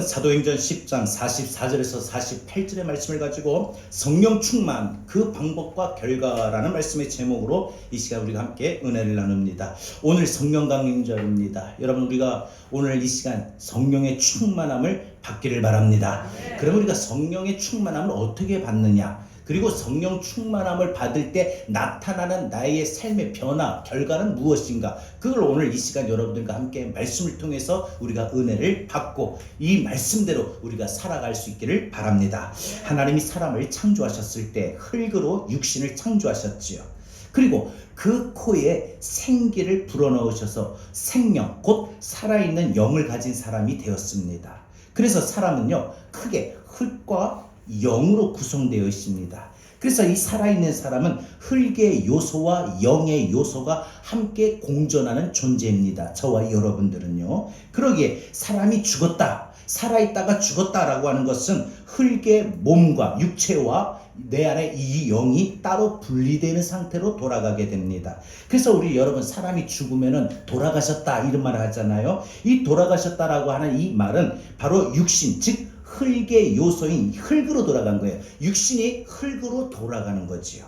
사도행전 10장 44절에서 48절의 말씀을 가지고 성령 충만 그 방법과 결과라는 말씀의 제목으로 이 시간 우리가 함께 은혜를 나눕니다. 오늘 성령 강림절입니다. 여러분, 우리가 오늘 이 시간 성령의 충만함을 받기를 바랍니다. 그럼 우리가 성령의 충만함을 어떻게 받느냐, 그리고 성령 충만함을 받을 때 나타나는 나의 삶의 변화, 결과는 무엇인가, 그걸 오늘 이 시간 여러분들과 함께 말씀을 통해서 우리가 은혜를 받고 이 말씀대로 우리가 살아갈 수 있기를 바랍니다. 하나님이 사람을 창조하셨을 때 흙으로 육신을 창조하셨지요. 그리고 그 코에 생기를 불어넣으셔서 생명, 곧 살아있는 영을 가진 사람이 되었습니다. 그래서 사람은요, 크게 흙과 영으로 구성되어 있습니다. 그래서 이 살아있는 사람은 흙의 요소와 영의 요소가 함께 공존하는 존재입니다. 저와 여러분들은요. 그러기에 사람이 죽었다, 살아있다가 죽었다라고 하는 것은 흙의 몸과 육체와 내 안에 이 영이 따로 분리되는 상태로 돌아가게 됩니다. 그래서 우리 여러분, 사람이 죽으면은 돌아가셨다 이런 말을 하잖아요. 이 돌아가셨다라고 하는 이 말은 바로 육신, 즉 흙의 요소인 흙으로 돌아간 거예요. 육신이 흙으로 돌아가는 거지요.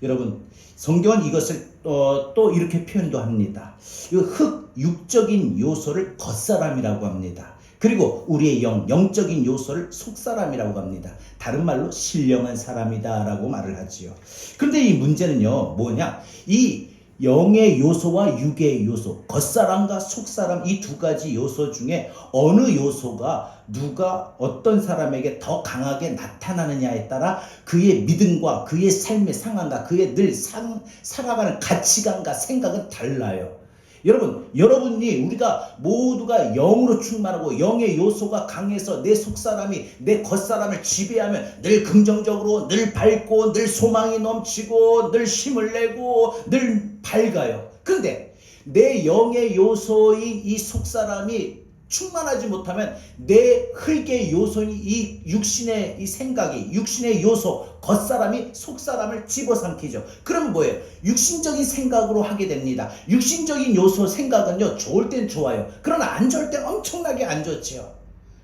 여러분, 성경은 이것을 또 이렇게 표현도 합니다. 이 흙, 육적인 요소를 겉사람이라고 합니다. 그리고 우리의 영적인 요소를 속사람이라고 합니다. 다른 말로 신령한 사람이다 라고 말을 하지요. 그런데 이 문제는요, 뭐냐, 이 영의 요소와 육의 요소, 겉사람과 속사람, 이 두 가지 요소 중에 어느 요소가 누가 어떤 사람에게 더 강하게 나타나느냐에 따라 그의 믿음과 그의 삶의 상황과 그의 늘 살아가는 가치관과 생각은 달라요. 여러분이 우리가 모두가 영으로 충만하고 영의 요소가 강해서 내 속사람이 내 겉사람을 지배하면 늘 긍정적으로, 늘 밝고, 늘 소망이 넘치고, 늘 힘을 내고, 늘 밝아요. 그런데 내 영의 요소인 이 속사람이 충만하지 못하면 내 흙의 요소인 이 육신의 이 생각이, 육신의 요소, 겉사람이 속사람을 집어삼키죠. 그럼 뭐예요? 육신적인 생각으로 하게 됩니다. 육신적인 요소 생각은요, 좋을 땐 좋아요. 그러나 안 좋을 땐 엄청나게 안 좋지요.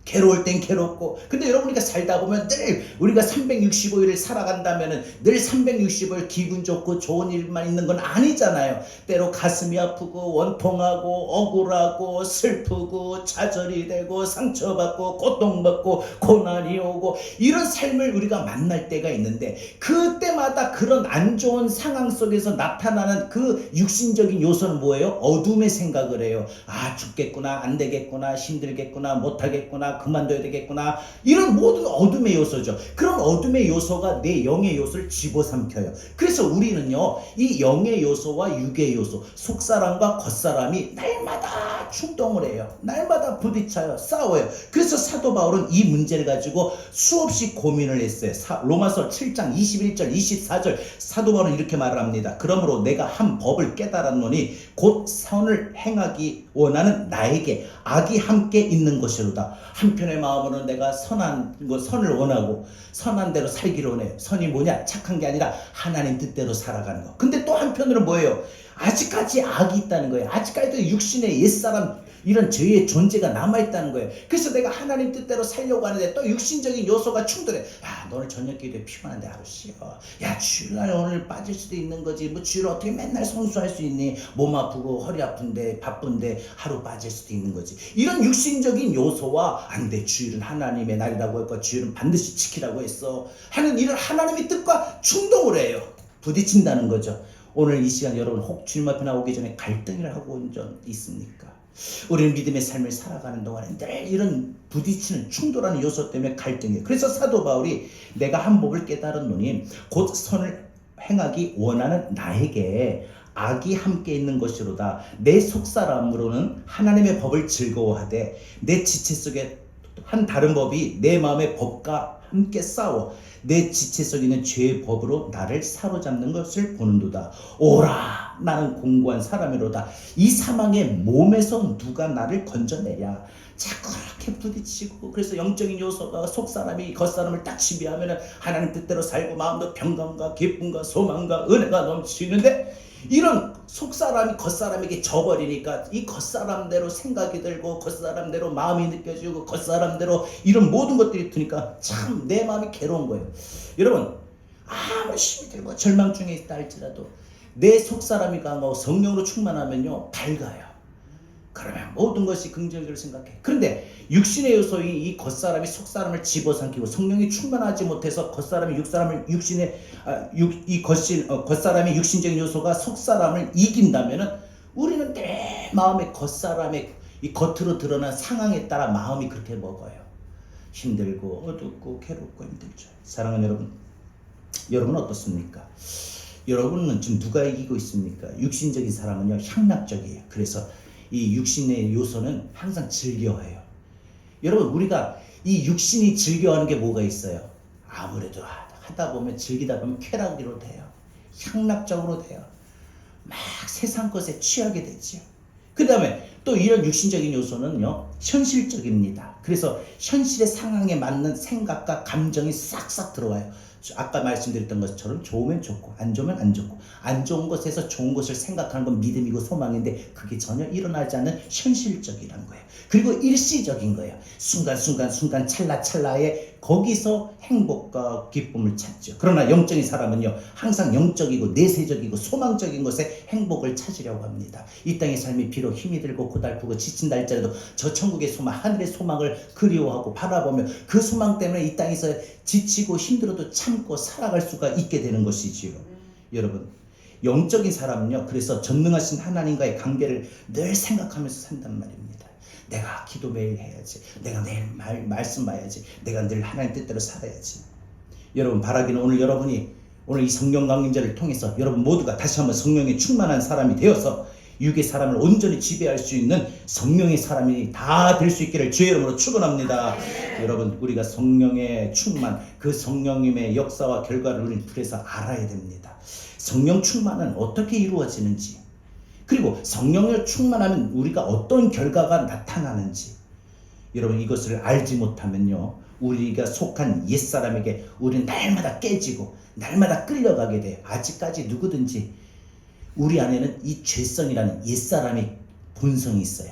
괴로울 땐 괴롭고. 근데 여러분이가 살다 보면 늘 우리가 365일을 살아간다면은 늘 365일 기분 좋고 좋은 일만 있는 건 아니잖아요. 때로 가슴이 아프고 원통하고 억울하고 슬프고 좌절이 되고 상처받고 고통받고 고난이 오고 이런 삶을 우리가 만날 때가 있는데, 그때마다 그런 안 좋은 상황 속에서 나타나는 그 육신적인 요소는 뭐예요? 어둠의 생각을 해요. 아, 죽겠구나, 안 되겠구나, 힘들겠구나, 못하겠구나, 그만둬야 되겠구나, 이런 모든 어둠의 요소죠. 그런 어둠의 요소가 내 영의 요소를 집어삼켜요. 그래서 우리는요, 이 영의 요소와 육의 요소, 속사람과 겉사람이 날마다 충동을 해요. 날마다 부딪혀요. 싸워요. 그래서 사도 바울은 이 문제를 가지고 수없이 고민을 했어요. 로마서 7장 21절 24절 사도 바울은 이렇게 말을 합니다. 그러므로 내가 한 법을 깨달았노니 곧 선을 행하기 원하는 나에게 악이 함께 있는 것이로다. 한편의 마음으로는 내가 선을 원하고 선한 대로 살기를 원해요. 선이 뭐냐? 착한 게 아니라 하나님 뜻대로 살아가는 거. 근데 또 한편으로는 뭐예요? 아직까지 악이 있다는 거예요. 아직까지도 육신의 옛사람, 이런 죄의 존재가 남아있다는 거예요. 그래서 내가 하나님 뜻대로 살려고 하는데 또 육신적인 요소가 충돌해. 야, 너는 저녁 기도에 피곤한데 하루 쉬어. 야, 주일날 오늘 빠질 수도 있는 거지. 뭐 주일 어떻게 맨날 성수할 수 있니? 몸 아프고 허리 아픈데 바쁜데 하루 빠질 수도 있는 거지. 이런 육신적인 요소와 안 돼, 주일은 하나님의 날이라고 했고 주일은 반드시 지키라고 했어 하는 이런 하나님의 뜻과 충동을 해요. 부딪힌다는 거죠. 오늘 이 시간 여러분, 혹 주님 앞에 나오기 전에 갈등을 하고 온 적 있습니까? 우리는 믿음의 삶을 살아가는 동안에 늘 이런 부딪히는 충돌하는 요소 때문에 갈등이에요. 그래서 사도 바울이 내가 한 법을 깨달았노니 곧 선을 행하기 원하는 나에게 악이 함께 있는 것이로다. 내 속사람으로는 하나님의 법을 즐거워하되 내 지체 속에 한 다른 법이 내 마음의 법과 함께 싸워 내 지체 속에 있는 죄의 법으로 나를 사로잡는 것을 보는도다. 오라, 나는 공고한 사람이로다. 이 사망의 몸에서 누가 나를 건져내랴. 자꾸 그렇게 부딪히고, 그래서 영적인 요소가 속사람이 겉사람을 딱 지배하면 하나님 뜻대로 살고 마음도 평강과 기쁨과 소망과 은혜가 넘치는데, 이런 속사람이 겉사람에게 져버리니까 이 겉사람대로 생각이 들고 겉사람대로 마음이 느껴지고 겉사람대로 이런 모든 것들이 드니까 참 내 마음이 괴로운 거예요. 여러분 아무리 힘이 들고 절망 중에 있다 할지라도 내 속사람이 강하고 성령으로 충만하면요 밝아요. 그러면 모든 것이 긍정적으로 생각해. 그런데 육신의 요소인 이 겉사람이 속사람을 집어삼키고 성령이 충만하지 못해서 겉사람이 육사람을 겉사람의 육신적인 요소가 속사람을 이긴다면은 우리는 내 마음의 겉사람의 이 겉으로 드러난 상황에 따라 마음이 그렇게 먹어요. 힘들고 어둡고 괴롭고 힘들죠. 사랑하는 여러분 어떻습니까? 여러분은 지금 누가 이기고 있습니까? 육신적인 사람은요 향락적이에요. 그래서 이 육신의 요소는 항상 즐겨해요. 여러분 우리가 이 육신이 즐겨하는 게 뭐가 있어요? 아무래도 하다 보면 즐기다 보면 쾌락으로 돼요. 향락적으로 돼요. 막 세상 것에 취하게 되죠. 그 다음에 또 이런 육신적인 요소는요 현실적입니다. 그래서 현실의 상황에 맞는 생각과 감정이 싹싹 들어와요. 아까 말씀드렸던 것처럼 좋으면 좋고 안 좋으면 안 좋고 안 좋은 것에서 좋은 것을 생각하는 건 믿음이고 소망인데 그게 전혀 일어나지 않는 현실적이란 거예요. 그리고 일시적인 거예요. 순간 찰나찰나에 거기서 행복과 기쁨을 찾죠. 그러나 영적인 사람은요 항상 영적이고 내세적이고 소망적인 것에 행복을 찾으려고 합니다. 이 땅의 삶이 비록 힘이 들고 고달프고 지친다 할지라도 저 천국의 소망 하늘의 소망을 그리워하고 바라보며 그 소망 때문에 이 땅에서 지치고 힘들어도 참고 살아갈 수가 있게 되는 것이지요. 여러분 영적인 사람은요 그래서 전능하신 하나님과의 관계를 늘 생각하면서 산단 말입니다. 내가 기도 매일 해야지. 내가 매일 말씀 봐야지. 내가 늘 하나님 뜻대로 살아야지. 여러분 바라기는 오늘 여러분이 오늘 이 성령 강림제를 통해서 여러분 모두가 다시 한번 성령에 충만한 사람이 되어서 육의 사람을 온전히 지배할 수 있는 성령의 사람이 다 될 수 있기를 주의 이름으로 축원합니다. 여러분 우리가 성령의 충만 그 성령님의 역사와 결과를 우리는 그래서 알아야 됩니다. 성령 충만은 어떻게 이루어지는지 그리고 성령을 충만하면 우리가 어떤 결과가 나타나는지 여러분 이것을 알지 못하면요 우리가 속한 옛사람에게 우리는 날마다 깨지고 날마다 끌려가게 돼. 아직까지 누구든지 우리 안에는 이 죄성이라는 옛사람의 본성이 있어요.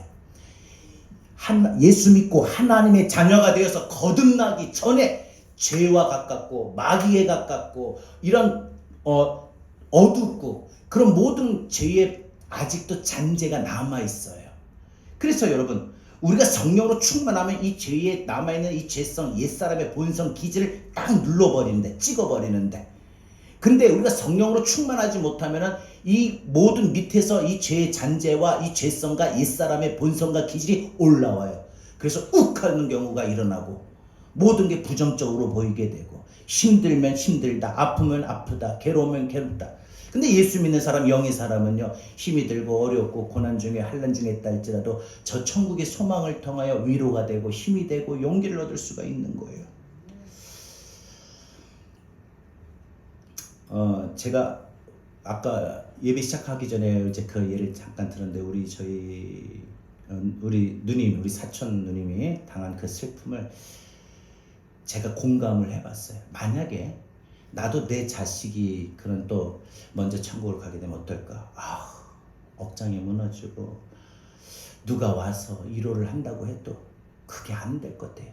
예수 믿고 하나님의 자녀가 되어서 거듭나기 전에 죄와 가깝고 마귀에 가깝고 이런 어둡고 그런 모든 죄에 아직도 잔재가 남아있어요. 그래서 여러분 우리가 성령으로 충만하면 이 죄에 남아있는 이 죄성 옛사람의 본성 기질을 딱 눌러버리는데 찍어버리는데 근데 우리가 성령으로 충만하지 못하면은 이 모든 밑에서 이 죄의 잔재와 이 죄성과 옛사람의 본성과 기질이 올라와요. 그래서 욱 하는 경우가 일어나고 모든 게 부정적으로 보이게 되고 힘들면 힘들다 아프면 아프다 괴로우면 괴롭다. 근데 예수 믿는 사람 영의 사람은요 힘이 들고 어렵고 고난 중에 환난 중에 있다 할지라도 저 천국의 소망을 통하여 위로가 되고 힘이 되고 용기를 얻을 수가 있는 거예요. 제가 아까 예배 시작하기 전에 이제 그 예를 잠깐 들었는데 우리 누님 우리 사촌 누님이 당한 그 슬픔을 제가 공감을 해봤어요. 만약에 나도 내 자식이 그런 또 먼저 천국을 가게 되면 어떨까? 억장이 무너지고 누가 와서 위로를 한다고 해도 그게 안 될 것 같아요.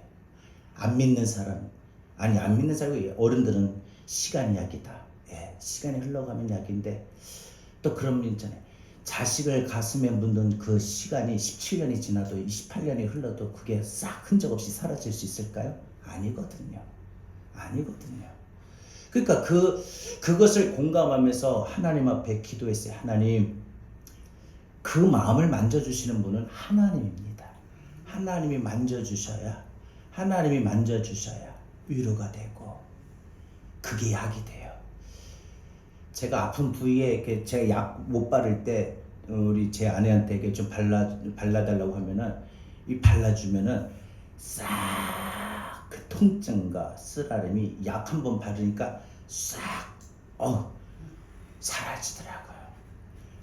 안 믿는 사람이 어른들은 시간이 약이다. 예, 시간이 흘러가면 약인데 또 그런 문제네. 자식을 가슴에 묻는 그 시간이 17년이 지나도 28년이 흘러도 그게 싹 흔적 없이 사라질 수 있을까요? 아니거든요. 그러니까 그것을 공감하면서 하나님 앞에 기도했어요. 하나님, 그 마음을 만져주시는 분은 하나님입니다. 하나님이 만져주셔야 위로가 되고 그게 약이 돼요. 제가 아픈 부위에 제가 약 못 바를 때 우리 제 아내한테 이렇게 좀 발라달라고 하면은 이 발라주면은 싹 그 통증과 쓰라림이 약 한 번 바르니까 싹 사라지더라고요.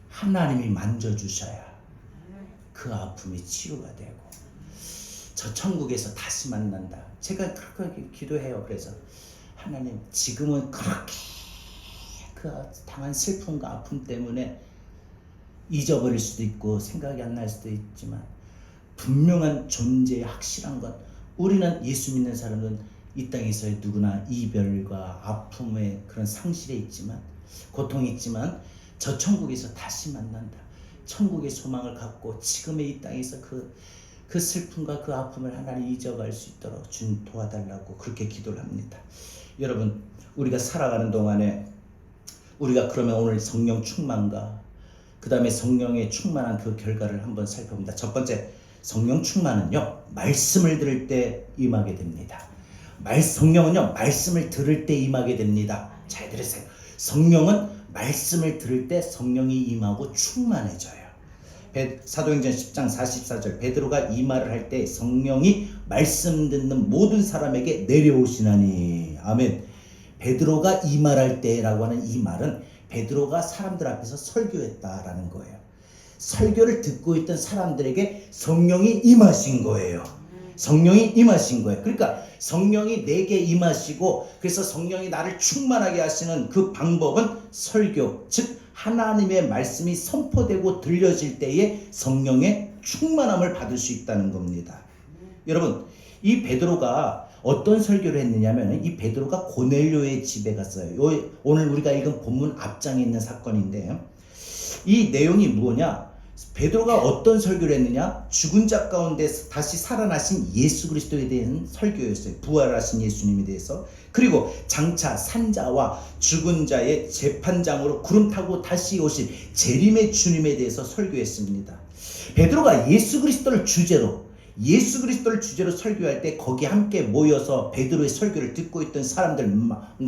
하나님이 만져주셔야 그 아픔이 치유가 되고 저 천국에서 다시 만난다. 제가 그렇게 기도해요. 그래서 하나님 지금은 그렇게 그 당한 슬픔과 아픔 때문에 잊어버릴 수도 있고 생각이 안 날 수도 있지만 분명한 존재의 확실한 것, 우리는 예수 믿는 사람은 이 땅에서의 누구나 이별과 아픔의 그런 상실에 있지만, 고통이 있지만 저 천국에서 다시 만난다. 천국의 소망을 갖고 지금의 이 땅에서 그 슬픔과 그 아픔을 하나님 잊어갈 수 있도록 주님 도와달라고 그렇게 기도를 합니다. 여러분, 우리가 살아가는 동안에 우리가 그러면 오늘 성령 충만과 그 다음에 성령의 충만한 그 결과를 한번 살펴봅니다. 첫 번째, 성령 충만은요, 말씀을 들을 때 임하게 됩니다. 성령은요, 말씀을 들을 때 임하게 됩니다. 잘 들으세요. 성령은 말씀을 들을 때 성령이 임하고 충만해져요. 사도행전 10장 44절, 베드로가 이 말을 할 때 성령이 말씀 듣는 모든 사람에게 내려오시나니. 아멘. 베드로가 이 말할 때라고 하는 이 말은 베드로가 사람들 앞에서 설교했다라는 거예요. 설교를 듣고 있던 사람들에게 성령이 임하신 거예요. 성령이 임하신 거예요. 그러니까 성령이 내게 임하시고, 그래서 성령이 나를 충만하게 하시는 그 방법은 설교, 즉 하나님의 말씀이 선포되고 들려질 때에 성령의 충만함을 받을 수 있다는 겁니다. 여러분, 이 베드로가 어떤 설교를 했느냐면, 이 베드로가 고넬료의 집에 갔어요. 오늘 우리가 읽은 본문 앞장에 있는 사건인데, 이 내용이 뭐냐? 베드로가 어떤 설교를 했느냐? 죽은 자 가운데 다시 살아나신 예수 그리스도에 대한 설교였어요. 부활하신 예수님에 대해서. 그리고 장차 산자와 죽은 자의 재판장으로 구름 타고 다시 오실 재림의 주님에 대해서 설교했습니다. 베드로가 예수 그리스도를 주제로 설교할 때 거기 함께 모여서 베드로의 설교를 듣고 있던 사람들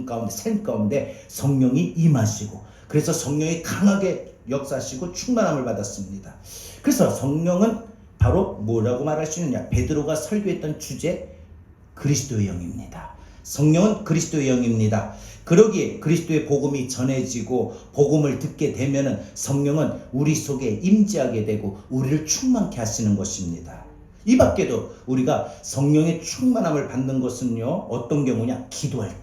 가운데, 삶 가운데 성령이 임하시고, 그래서 성령이 강하게 역사하시고 충만함을 받았습니다. 그래서 성령은 바로 뭐라고 말할 수 있느냐? 베드로가 설교했던 주제, 그리스도의 영입니다. 성령은 그리스도의 영입니다. 그러기에 그리스도의 복음이 전해지고 복음을 듣게 되면은 성령은 우리 속에 임재하게 되고 우리를 충만케 하시는 것입니다. 이 밖에도 우리가 성령의 충만함을 받는 것은요, 어떤 경우냐? 기도할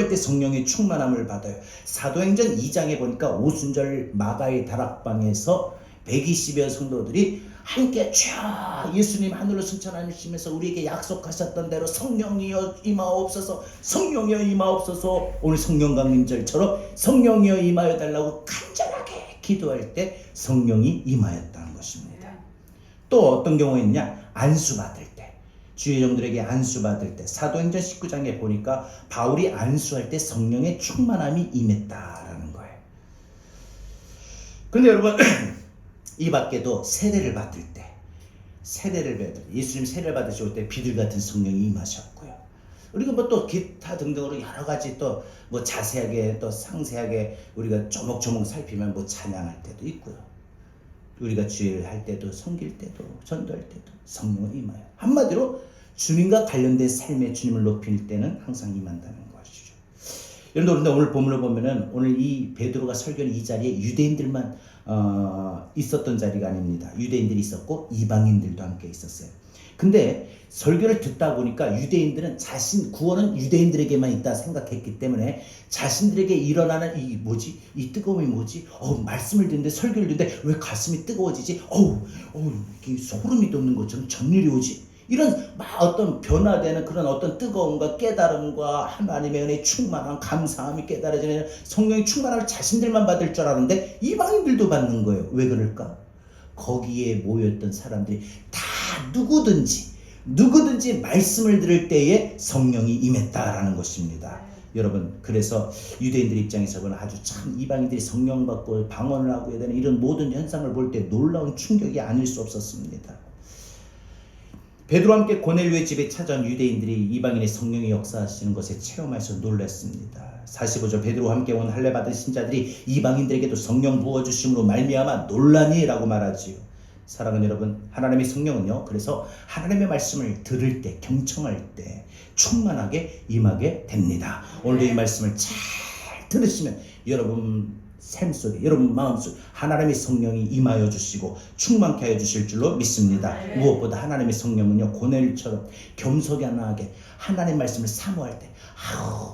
때 성령의 충만함을 받아요. 사도행전 2장에 보니까 오순절 마가의 다락방에서 120여 성도들이 함께 쫙 예수님 하늘로 승천하시면서 우리에게 약속하셨던 대로 성령이여 임하옵소서, 성령이여 임하옵소서, 오늘 성령 강림절처럼 성령이여 임하여 달라고 간절하게 기도할 때 성령이 임하였다는 것입니다. 또 어떤 경우에 있냐? 안수받을 때, 주의 종들에게 안수받을 때, 사도행전 19장에 보니까 바울이 안수할 때 성령의 충만함이 임했다라는 거예요. 그런데 여러분, 이 밖에도 세례를 받을 때, 예수님 세례를 받으실 때 비둘 같은 성령이 임하셨고요. 그리고 뭐 또 기타 등등으로 여러 가지 또 뭐 자세하게 또 상세하게 우리가 조목조목 살피면 뭐 찬양할 때도 있고요. 우리가 주일을 할 때도, 섬길 때도, 전도할 때도 성령은 임하여. 한마디로 주님과 관련된 삶의 주님을 높일 때는 항상 임한다는 것이죠. 그런데 오늘 본문을 보면은, 오늘 이 베드로가 설교한 이 자리에 유대인들만 있었던 자리가 아닙니다. 유대인들이 있었고 이방인들도 함께 있었어요. 근데 설교를 듣다 보니까 유대인들은 구원은 유대인들에게만 있다 생각했기 때문에 자신들에게 일어나는 이 뜨거움이 뭐지? 말씀을 듣는데, 설교를 듣는데 왜 가슴이 뜨거워지지? 이렇게 소름이 돋는 것처럼 전율이 오지? 이런 어떤 변화되는 그런 어떤 뜨거움과 깨달음과 하나님의 은혜의 충만함, 감사함이 깨달아지는 성령의 충만함을 자신들만 받을 줄 알았는데 이방인들도 받는 거예요. 왜 그럴까? 거기에 모였던 사람들이 다 누구든지 말씀을 들을 때에 성령이 임했다라는 것입니다. 여러분, 그래서 유대인들 입장에서 보면 아주 참 이방인들이 성령 받고 방언을 하고 해야 되는 이런 모든 현상을 볼 때 놀라운 충격이 아닐 수 없었습니다. 베드로와 함께 고넬료의 집에 찾아온 유대인들이 이방인의 성령의 역사하시는 것에 체험해서 놀랐습니다. 45절, 베드로와 함께 온 할례 받은 신자들이 이방인들에게도 성령 부어주심으로 말미암아 놀라니라고 말하지요. 사랑하는 여러분, 하나님의 성령은요, 그래서 하나님의 말씀을 들을 때, 경청할 때 충만하게 임하게 됩니다. 오늘도 이 말씀을 잘 들으시면 여러분 삶 속에 여러분 마음속 하나님의 성령이 임하여 주시고 충만케 하여 주실 줄로 믿습니다. 무엇보다 하나님의 성령은요 고넬처럼 겸손하게 하나님 말씀을 사모할 때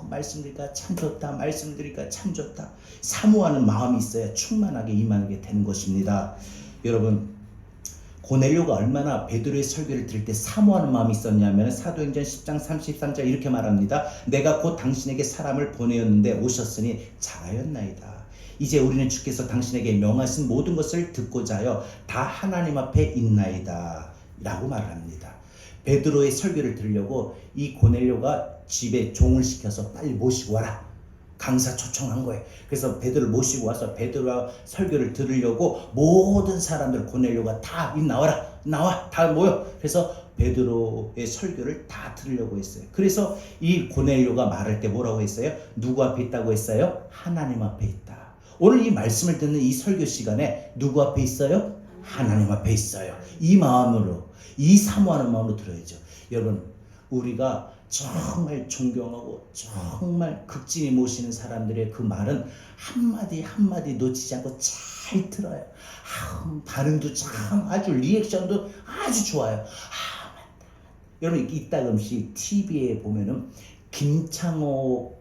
말씀 드리니까 참 좋다, 말씀 드리니까 참 좋다 사모하는 마음이 있어야 충만하게 임하게 되는 것입니다. 여러분 고넬료가 얼마나 베드로의 설교를 들을 때 사모하는 마음이 있었냐면 사도행전 10장 33절 이렇게 말합니다. 내가 곧 당신에게 사람을 보내었는데 오셨으니 잘하였나이다. 이제 우리는 주께서 당신에게 명하신 모든 것을 듣고자 하여 다 하나님 앞에 있나이다 라고 말을 합니다. 베드로의 설교를 들으려고 이 고넬료가 집에 종을 시켜서 빨리 모시고 와라 강사 초청한 거예요. 그래서 베드로를 모시고 와서 베드로와 설교를 들으려고 모든 사람들 고넬료가 다 나와 다 모여. 그래서 베드로의 설교를 다 들으려고 했어요. 그래서 이 고넬료가 말할 때 뭐라고 했어요? 누구 앞에 있다고 했어요? 하나님 앞에 있다. 오늘 이 말씀을 듣는 이 설교 시간에 누구 앞에 있어요? 하나님 앞에 있어요. 이 마음으로 이 사모하는 마음으로 들어야죠. 여러분 우리가 정말 존경하고 정말 극진히 모시는 사람들의 그 말은 한마디 한마디 놓치지 않고 잘 들어요. 반응도 참 아주 리액션도 아주 좋아요. 맞다. 여러분 이따금씩 TV에 보면은 김창호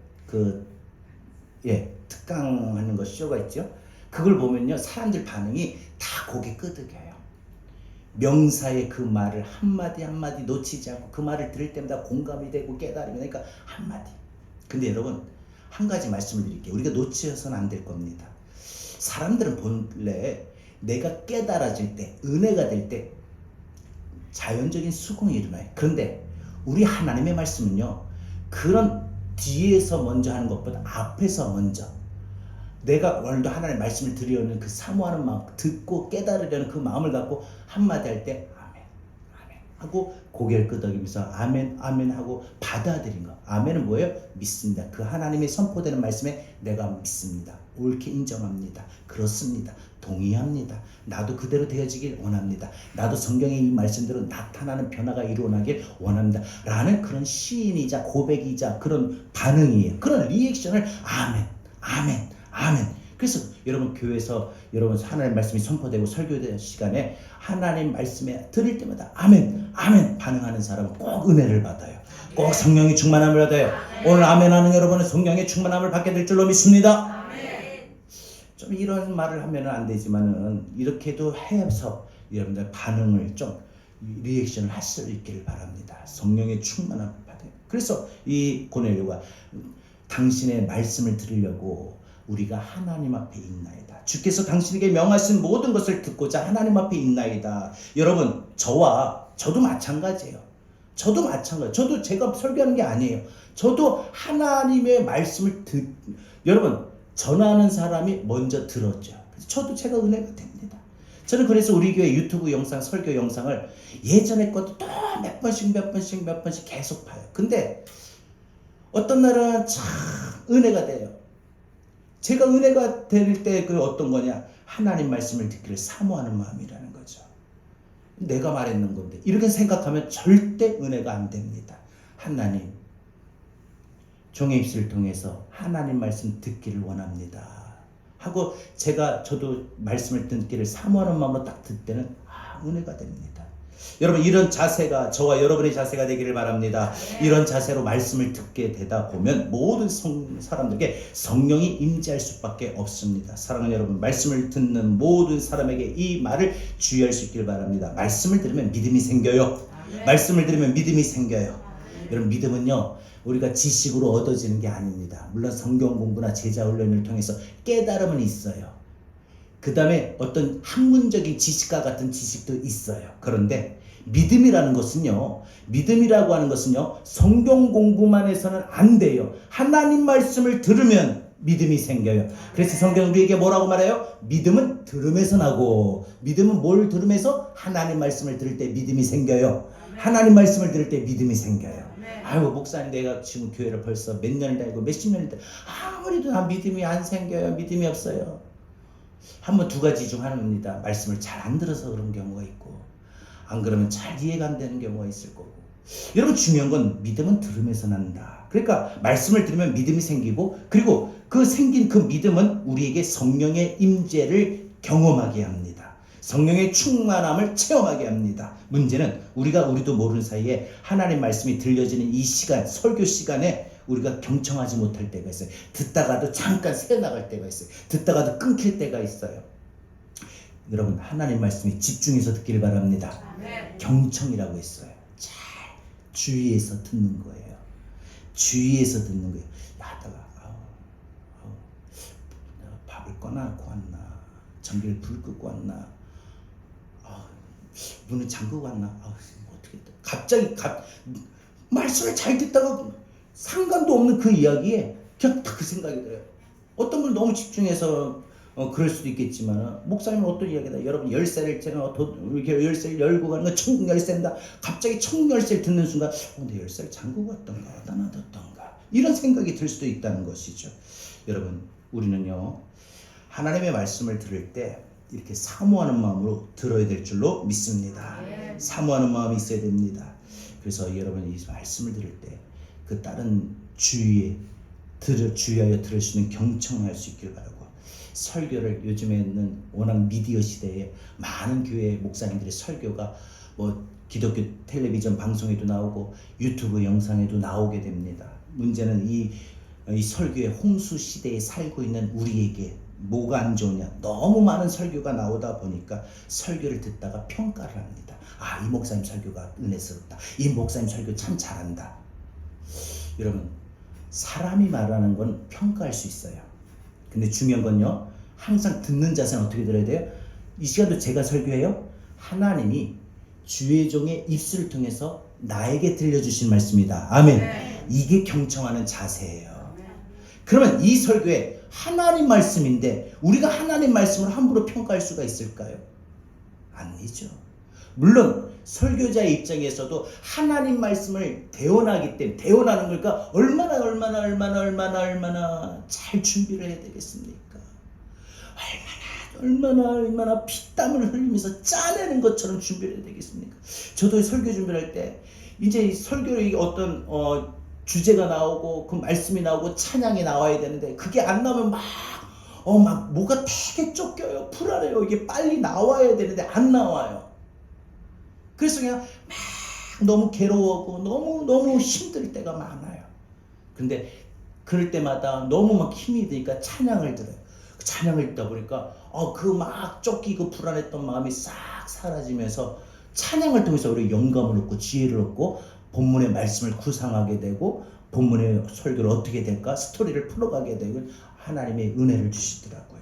특강하는 거 쇼가 있죠. 그걸 보면요 사람들 반응이 다 고개 끄덕여요. 명사의 그 말을 한마디 한마디 놓치지 않고 그 말을 들을 때마다 공감이 되고 깨달음이 되니까 한마디. 근데 여러분 한 가지 말씀을 드릴게요. 우리가 놓쳐서는 안 될 겁니다. 사람들은 본래 내가 깨달아질 때 은혜가 될 때 자연적인 수긍이 일어나요. 그런데 우리 하나님의 말씀은요 그런 뒤에서 먼저 하는 것보다 앞에서 먼저 내가 오늘도 하나님의 말씀을 드리려는 그 사모하는 마음 듣고 깨달으려는 그 마음을 갖고 한마디 할 때 아멘 아멘 하고 고개를 끄덕이면서 아멘 아멘 하고 받아들인 거. 아멘은 뭐예요? 믿습니다. 그 하나님의 선포되는 말씀에 내가 믿습니다. 옳게 인정합니다. 그렇습니다. 동의합니다. 나도 그대로 되어지길 원합니다. 나도 성경의 이 말씀대로 나타나는 변화가 일어나길 원합니다. 라는 그런 시인이자 고백이자 그런 반응이에요. 그런 리액션을 아멘 아멘 아멘. 그래서 여러분 교회에서 여러분 하나님 말씀이 선포되고 설교되는 시간에 하나님 말씀에 들을 때마다 아멘 아멘 반응하는 사람은 꼭 은혜를 받아요. 꼭 성령의 충만함을 받아요. 오늘 아멘 하는 여러분은 성령의 충만함을 받게 될 줄로 믿습니다. 좀 이런 말을 하면 안 되지만은 이렇게도 해서 여러분들 반응을 좀 리액션을 할 수 있기를 바랍니다. 성령의 충만함을 받아요. 그래서 이 고넬료가 당신의 말씀을 들으려고 우리가 하나님 앞에 있나이다. 주께서 당신에게 명하신 모든 것을 듣고자 하나님 앞에 있나이다. 여러분 저도 마찬가지예요. 저도 제가 설교하는 게 아니에요. 저도 하나님의 말씀을 여러분 전하는 사람이 먼저 들었죠. 저도 제가 은혜가 됩니다. 저는 그래서 우리 교회 유튜브 영상 설교 영상을 예전에 것도 또 몇 번씩 계속 봐요. 근데 어떤 날은 참 은혜가 돼요. 제가 은혜가 될 때 그 어떤 거냐? 하나님 말씀을 듣기를 사모하는 마음이라는 거죠. 내가 말했는 건데 이렇게 생각하면 절대 은혜가 안 됩니다. 하나님 종의 입술을 통해서 하나님 말씀 듣기를 원합니다 하고 저도 말씀을 듣기를 사모하는 마음으로 딱 듣을 때는 은혜가 됩니다. 여러분 이런 자세가 저와 여러분의 자세가 되기를 바랍니다. 이런 자세로 말씀을 듣게 되다 보면 모든 사람들에게 성령이 임재할 수밖에 없습니다. 사랑하는 여러분 말씀을 듣는 모든 사람에게 이 말을 주의할 수 있기를 바랍니다. 말씀을 들으면 믿음이 생겨요. 말씀을 들으면 믿음이 생겨요. 여러분 믿음은요 우리가 지식으로 얻어지는 게 아닙니다. 물론 성경 공부나 제자 훈련을 통해서 깨달음은 있어요. 그 다음에 어떤 학문적인 지식과 같은 지식도 있어요. 그런데 믿음이라는 것은요, 믿음이라고 하는 것은요, 성경 공부만 해서는 안 돼요. 하나님 말씀을 들으면 믿음이 생겨요. 그래서 성경 우리에게 뭐라고 말해요? 믿음은 들음에서 나고, 믿음은 뭘 들으면서? 하나님 말씀을 들을 때 믿음이 생겨요. 하나님 말씀을 들을 때 믿음이 생겨요. 아이고 목사님 내가 지금 교회를 벌써 몇 년을 다니고 몇십 년을 다니고 아무리도 나 믿음이 안 생겨요. 믿음이 없어요. 한번 두 가지 중 하나입니다. 말씀을 잘 안 들어서 그런 경우가 있고 안 그러면 잘 이해가 안 되는 경우가 있을 거고. 여러분 중요한 건 믿음은 들음에서 난다. 그러니까 말씀을 들으면 믿음이 생기고 그리고 그 생긴 그 믿음은 우리에게 성령의 임재를 경험하게 합니다. 성령의 충만함을 체험하게 합니다. 문제는 우리도 모르는 사이에 하나님 말씀이 들려지는 이 시간, 설교 시간에 우리가 경청하지 못할 때가 있어요. 듣다가도 잠깐 새어나갈 때가 있어요. 듣다가도 끊길 때가 있어요. 여러분, 하나님 말씀에 집중해서 듣길 바랍니다. 경청이라고 했어요. 잘 주의해서 듣는 거예요. 주의해서 듣는 거예요. 하다가 밥을 꺼놔놓고 왔나, 전기를 불 끄고 왔나, 문을 잠그고 왔나, 어떻게 갑자기 말씀을 잘 듣다가 상관도 없는 그 이야기에 그냥 딱 그 생각이 들어요. 어떤 분은 너무 집중해서 그럴 수도 있겠지만, 목사님은 어떤 이야기다. 여러분, 열쇠를 제가 이렇게 열쇠를 열고 가는 건 천국 열쇠인다. 갑자기 천국 열쇠를 듣는 순간, 내 열쇠를 잠그고 왔던가, 어디다 놔뒀던가, 이런 생각이 들 수도 있다는 것이죠. 여러분, 우리는요, 하나님의 말씀을 들을 때 이렇게 사모하는 마음으로 들어야 될 줄로 믿습니다. 사모하는 마음이 있어야 됩니다. 그래서 여러분, 이 말씀을 들을 때 그 다른 주위하여 들을 수 있는 경청할 수 있길 바라고, 설교를 요즘에는 워낙 미디어 시대에 많은 교회 목사님들의 설교가 기독교 텔레비전 방송에도 나오고 유튜브 영상에도 나오게 됩니다. 문제는 이 설교의 홍수 시대에 살고 있는 우리에게 뭐가 안 좋으냐, 너무 많은 설교가 나오다 보니까 설교를 듣다가 평가를 합니다. 이 목사님 설교가 은혜스럽다, 이 목사님 설교 참 잘한다. 여러분, 사람이 말하는 건 평가할 수 있어요. 근데 중요한 건요, 항상 듣는 자세는 어떻게 들어야 돼요? 이 시간도 제가 설교해요. 하나님이 주의 종의 입술을 통해서 나에게 들려주신 말씀이다. 아멘. 이게 경청하는 자세예요. 그러면 이 설교에 하나님 말씀인데 우리가 하나님 말씀을 함부로 평가할 수가 있을까요? 아니죠. 물론 설교자의 입장에서도 하나님 말씀을 대언하기 때문에, 대언하는 걸까 얼마나 잘 준비를 해야 되겠습니까? 얼마나 피땀을 흘리면서 짜내는 것처럼 준비를 해야 되겠습니까? 저도 설교 준비를 할 때 이제 설교의 어떤 주제가 나오고 그 말씀이 나오고 찬양이 나와야 되는데, 그게 안 나오면 막 뭐가 되게 쫓겨요. 불안해요. 이게 빨리 나와야 되는데 안 나와요. 그래서 그냥 막 너무 괴로워하고 너무 힘들 때가 많아요. 근데 그럴 때마다 너무 막 힘이 드니까 찬양을 들어요. 찬양을 듣다 보니까 그 막 쫓기고 불안했던 마음이 싹 사라지면서 찬양을 통해서 우리 영감을 얻고 지혜를 얻고 본문의 말씀을 구상하게 되고 본문의 설교를 어떻게 될까 스토리를 풀어가게 되고 하나님의 은혜를 주시더라고요.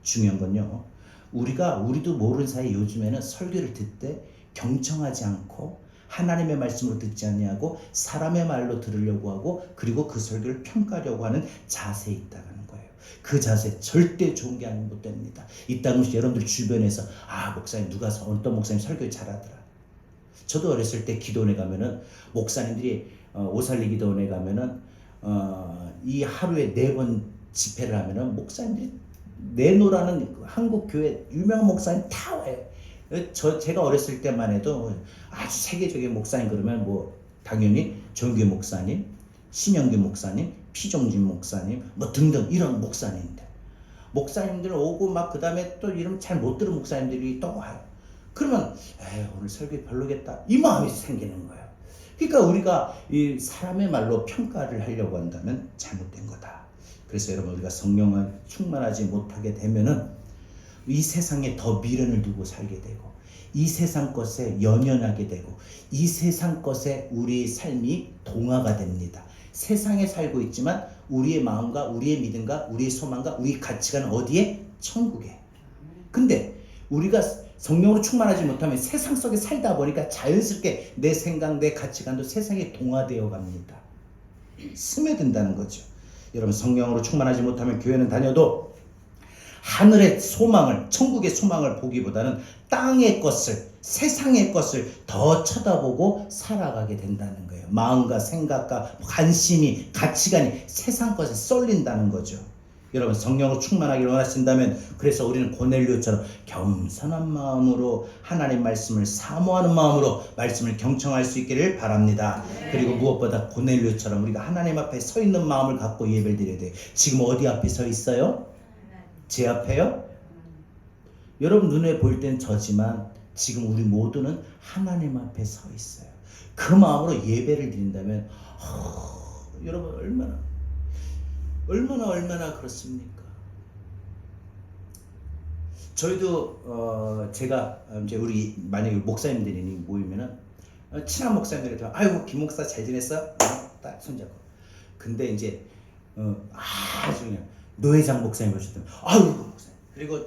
중요한 건요, 우리도 모르는 사이 요즘에는 설교를 듣되 경청하지 않고 하나님의 말씀으로 듣지 아니하고 사람의 말로 들으려고 하고, 그리고 그 설교를 평가하려고 하는 자세에 있다는 거예요. 그 자세 절대 좋은 게 아니면 못 됩니다. 이따금 여러분들 주변에서 목사님 누가 어떤 목사님 설교 잘하더라. 저도 어렸을 때 기도원에 가면은 목사님들이 오살리 기도원에 가면은 이 하루에 4번 집회를 하면은 목사님들이 내노라는 한국 교회 유명한 목사님 다 와요. 제가 어렸을 때만 해도 아주 세계적인 목사님 그러면 당연히 정규 목사님, 신영규 목사님, 피종진 목사님 등등 이런 목사님들 오고 막 그 다음에 또 이름 잘 못 들은 목사님들이 또 와요. 그러면 오늘 설교 별로겠다 이 마음이 생기는 거예요. 그러니까 우리가 이 사람의 말로 평가를 하려고 한다면 잘못된 거다. 그래서 여러분, 우리가 성령을 충만하지 못하게 되면은 이 세상에 더 미련을 두고 살게 되고, 이 세상 것에 연연하게 되고, 이 세상 것에 우리의 삶이 동화가 됩니다. 세상에 살고 있지만 우리의 마음과 우리의 믿음과 우리의 소망과 우리의 가치관은 어디에? 천국에. 근데 우리가 성령으로 충만하지 못하면 세상 속에 살다 보니까 자연스럽게 내 생각, 내 가치관도 세상에 동화되어 갑니다. 스며든다는 거죠. 여러분, 성령으로 충만하지 못하면 교회는 다녀도 하늘의 소망을, 천국의 소망을 보기보다는 땅의 것을, 세상의 것을 더 쳐다보고 살아가게 된다는 거예요. 마음과 생각과 관심이, 가치관이 세상 것에 쏠린다는 거죠. 여러분 성령으로 충만하기를 원하신다면 그래서 우리는 고넬료처럼 겸손한 마음으로 하나님 말씀을 사모하는 마음으로 말씀을 경청할 수 있기를 바랍니다. 그리고 무엇보다 고넬료처럼 우리가 하나님 앞에 서 있는 마음을 갖고 예배를 드려야 돼요. 지금 어디 앞에 서 있어요? 제 앞에요? 여러분 눈에 보일 땐 저지만 지금 우리 모두는 하나님 앞에 서 있어요. 그 마음으로 예배를 드린다면 여러분 얼마나 그렇습니까? 저희도 제가 이제 우리 만약에 목사님들이 모이면은 친한 목사님들이 아이고 김 목사 잘 지냈어? 딱 손잡고. 근데 이제 아주 그냥 노회장 목사님 오셨더니 아이고 목사님. 그리고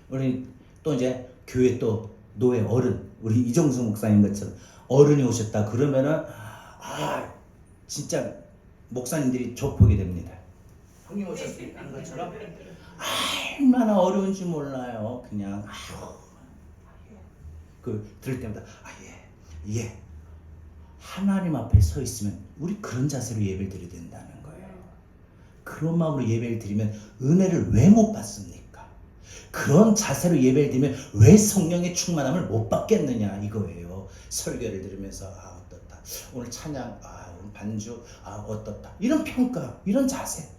우리 또 이제 교회 또 노회 어른 우리 이정수 목사님 것처럼 어른이 오셨다 그러면은 진짜 목사님들이 조폭이 됩니다. 형님 오셨으니까 하는 것처럼 얼마나 어려운지 몰라요. 그냥 들을 때마다 예. 하나님 앞에 서 있으면 우리 그런 자세로 예배를 드려야 된다는 거예요. 그런 마음으로 예배를 드리면 은혜를 왜 못 받습니까? 그런 자세로 예배를 드리면 왜 성령의 충만함을 못 받겠느냐 이거예요. 설교를 들으면서 어떻다. 오늘 찬양 오늘 반주 어떻다. 이런 평가 이런 자세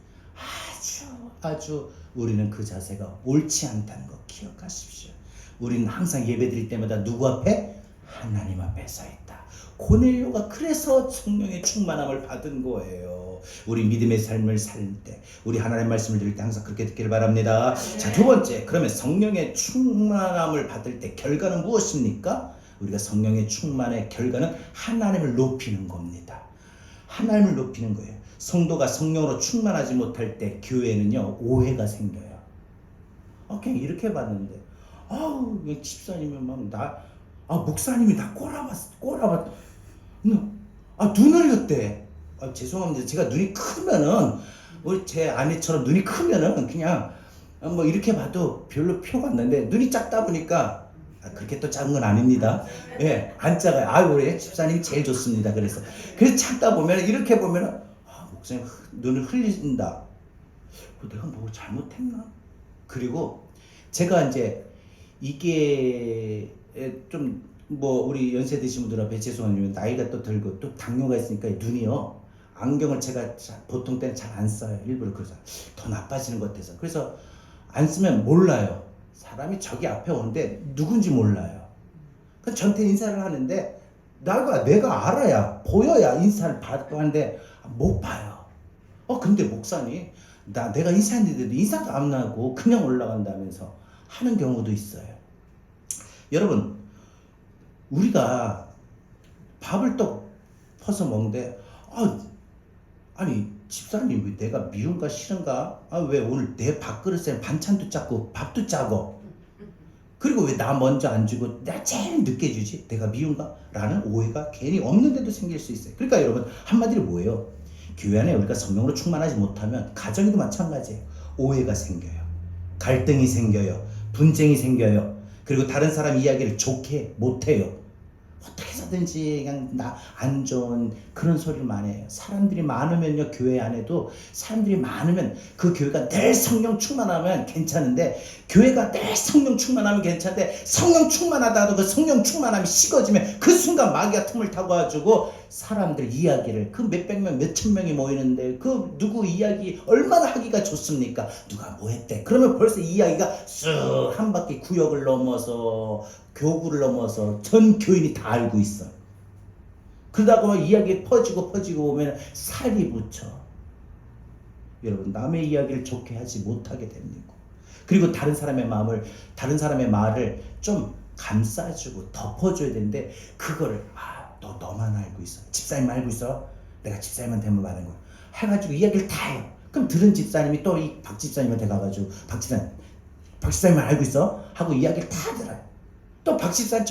아주 우리는 그 자세가 옳지 않다는 거 기억하십시오. 우리는 항상 예배 드릴 때마다 누구 앞에? 하나님 앞에 서 있다. 고넬료가 그래서 성령의 충만함을 받은 거예요. 우리 믿음의 삶을 살 때 우리 하나님의 말씀을 들을 때 항상 그렇게 듣기를 바랍니다. 자, 두 번째, 그러면 성령의 충만함을 받을 때 결과는 무엇입니까? 우리가 성령의 충만의 결과는 하나님을 높이는 겁니다. 하나님을 높이는 거예요. 성도가 성령으로 충만하지 못할 때 교회는요 오해가 생겨요. 그냥 이렇게 봤는데 집사님이 목사님이 나 꼬라봤 눈 흘렸대. 죄송합니다. 제가 눈이 크면은 우리 제 아내처럼 눈이 크면은 그냥 뭐 이렇게 봐도 별로 표가 안 나는데 눈이 작다 보니까 그렇게 또 작은 건 아닙니다. 예, 안 작아요. 우리 집사님이 제일 좋습니다. 그래서 작다 보면 이렇게 보면은 목사님 눈을 흘린다. 내가 뭐 잘못했나? 그리고 제가 이제 이게 좀 뭐 우리 연세 드신 분들 앞에 죄송하지만 나이가 또 들고 또 당뇨가 있으니까 눈이요 안경을 제가 보통 때는 잘 안 써요. 일부러 그래서 더 나빠지는 것 같아서 그래서 안 쓰면 몰라요. 사람이 저기 앞에 오는데 누군지 몰라요. 그래서 저한테 인사를 하는데 내가 알아야 보여야 인사를 받고 하는데 못 봐요. 근데 목사님 내가 인사했는데도 인사도 안 나고 그냥 올라간다면서 하는 경우도 있어요. 여러분 우리가 밥을 또 퍼서 먹는데 아니 집사님 왜 내가 미운가 싫은가? 왜 오늘 내 밥그릇에 반찬도 작고 밥도 짜고 그리고 왜 나 먼저 안 주고 내가 제일 늦게 주지? 내가 미운가? 라는 오해가 괜히 없는데도 생길 수 있어요. 그러니까 여러분 한마디로 뭐예요? 교회 안에 우리가 성령으로 충만하지 못하면 가정에도 마찬가지예요. 오해가 생겨요. 갈등이 생겨요. 분쟁이 생겨요. 그리고 다른 사람 이야기를 좋게 못해요. 어떻게 해서든지 그냥 나 안 좋은 그런 소리를 많이 해요. 사람들이 많으면요 교회 안에도 사람들이 많으면 그 교회가 늘 성령 충만하면 괜찮은데 교회가 늘 성령 충만하면 괜찮은데 성령 충만하다가도 그 성령 충만함이 식어지면 그 순간 마귀가 틈을 타고 사람들 이야기를 그 몇백 명 몇천 명이 모이는데 그 누구 이야기 얼마나 하기가 좋습니까? 누가 뭐 했대? 그러면 벌써 이야기가 쑥 한 바퀴 구역을 넘어서 교구를 넘어서 전 교인이 다 알고 있어. 그러다가 이야기 퍼지고 오면 살이 붙여. 여러분 남의 이야기를 좋게 하지 못하게 됩니다. 그리고 다른 사람의 말을 좀 감싸주고 덮어줘야 되는데 그거를 너만 알고 있어. 집사님 알고 있어. 내가 집사님한테 한번 말한 거야. 해가지고 이야기를 다 해요. 그럼 들은 집사님이 또 이 박 집사님한테 가가지고 박 집사님 알고 있어? 하고 이야기를 다 들어요. 또 박 집사님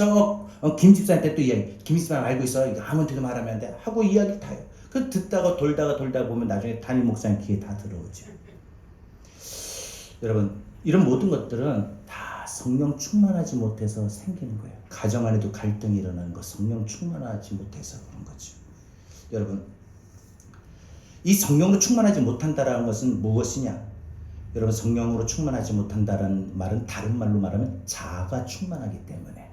김 집사님한테 또 이야기. 김 집사님 알고 있어? 이거 아무한테도 말하면 안 돼. 하고 이야기를 다 해요. 그 듣다가 돌다가 보면 나중에 담임 목사님 귀에 다 들어오죠. 여러분 이런 모든 것들은 다 성령 충만하지 못해서 생기는 거예요. 가정 안에도 갈등이 일어나는 거 성령 충만하지 못해서 그런 거죠. 여러분 이 성령으로 충만하지 못한다라는 것은 무엇이냐? 여러분, 성령으로 충만하지 못한다는 말은 다른 말로 말하면 자아가 충만하기 때문에,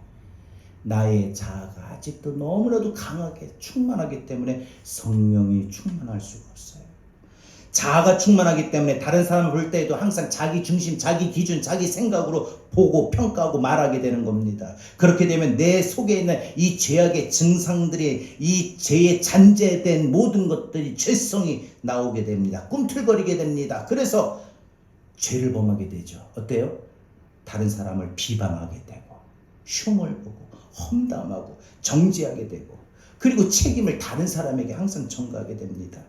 나의 자아가 아직도 너무나도 강하게 충만하기 때문에 성령이 충만할 수가 없어요. 자아가 충만하기 때문에 다른 사람을 볼 때에도 항상 자기 중심, 자기 기준, 자기 생각으로 보고 평가하고 말하게 되는 겁니다. 그렇게 되면 내 속에 있는 이 죄악의 증상들이, 이 죄에 잔재된 모든 것들이, 죄성이 나오게 됩니다. 꿈틀거리게 됩니다. 그래서 죄를 범하게 되죠. 어때요? 다른 사람을 비방하게 되고, 흉을 보고, 험담하고, 정죄하게 되고, 그리고 책임을 다른 사람에게 항상 전가하게 됩니다.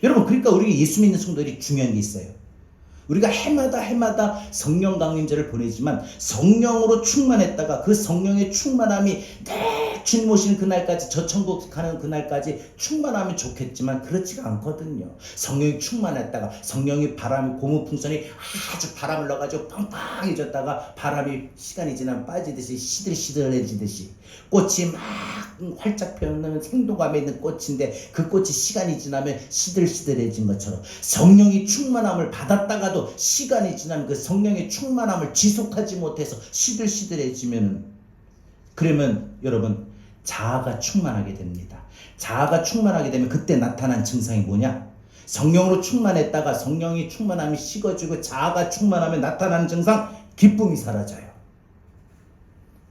여러분, 그러니까 우리 예수 믿는 성도들이 중요한 게 있어요. 우리가 해마다 성령 강림제를 보내지만 성령으로 충만했다가 그 성령의 충만함이 내 주님 오시는 그날까지, 저 천국 가는 그날까지 충만하면 좋겠지만 그렇지가 않거든요. 성령이 충만했다가 성령이 바람이 고무풍선이 아주 바람을 넣어가지고 팡팡해졌다가 바람이 시간이 지나면 빠지듯이 시들시들해지듯이, 꽃이 막 활짝 피어나는 생동감에 있는 꽃인데 그 꽃이 시간이 지나면 시들시들해진 것처럼, 성령이 충만함을 받았다가도 시간이 지나면 그 성령의 충만함을 지속하지 못해서 시들시들해지면은, 그러면 여러분, 자아가 충만하게 됩니다. 자아가 충만하게 되면 그때 나타난 증상이 뭐냐? 성령으로 충만했다가 성령이 충만함이 식어지고 자아가 충만하면 나타나는 증상, 기쁨이 사라져요.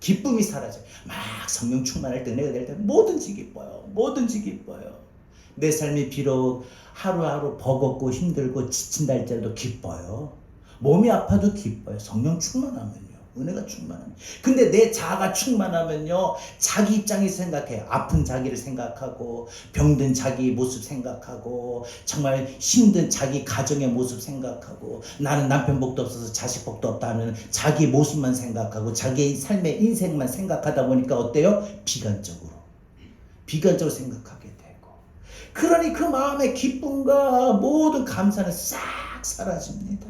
기쁨이 사라져요. 막 성령 충만할 때, 내가 될 때 뭐든지 기뻐요. 뭐든지 기뻐요. 내 삶이 비록 하루하루 버겁고 힘들고 지친다 할지라도 기뻐요. 몸이 아파도 기뻐요. 성령 충만하면요. 은혜가 충만하면. 근데 내 자아가 충만하면요, 자기 입장에서 생각해요. 아픈 자기를 생각하고, 병든 자기 모습 생각하고, 정말 힘든 자기 가정의 모습 생각하고, 나는 남편 복도 없어서 자식 복도 없다 하면 자기 모습만 생각하고 자기의 삶의 인생만 생각하다 보니까 어때요? 비관적으로 생각하게 되고, 그러니 그 마음의 기쁨과 모든 감사는 싹 사라집니다.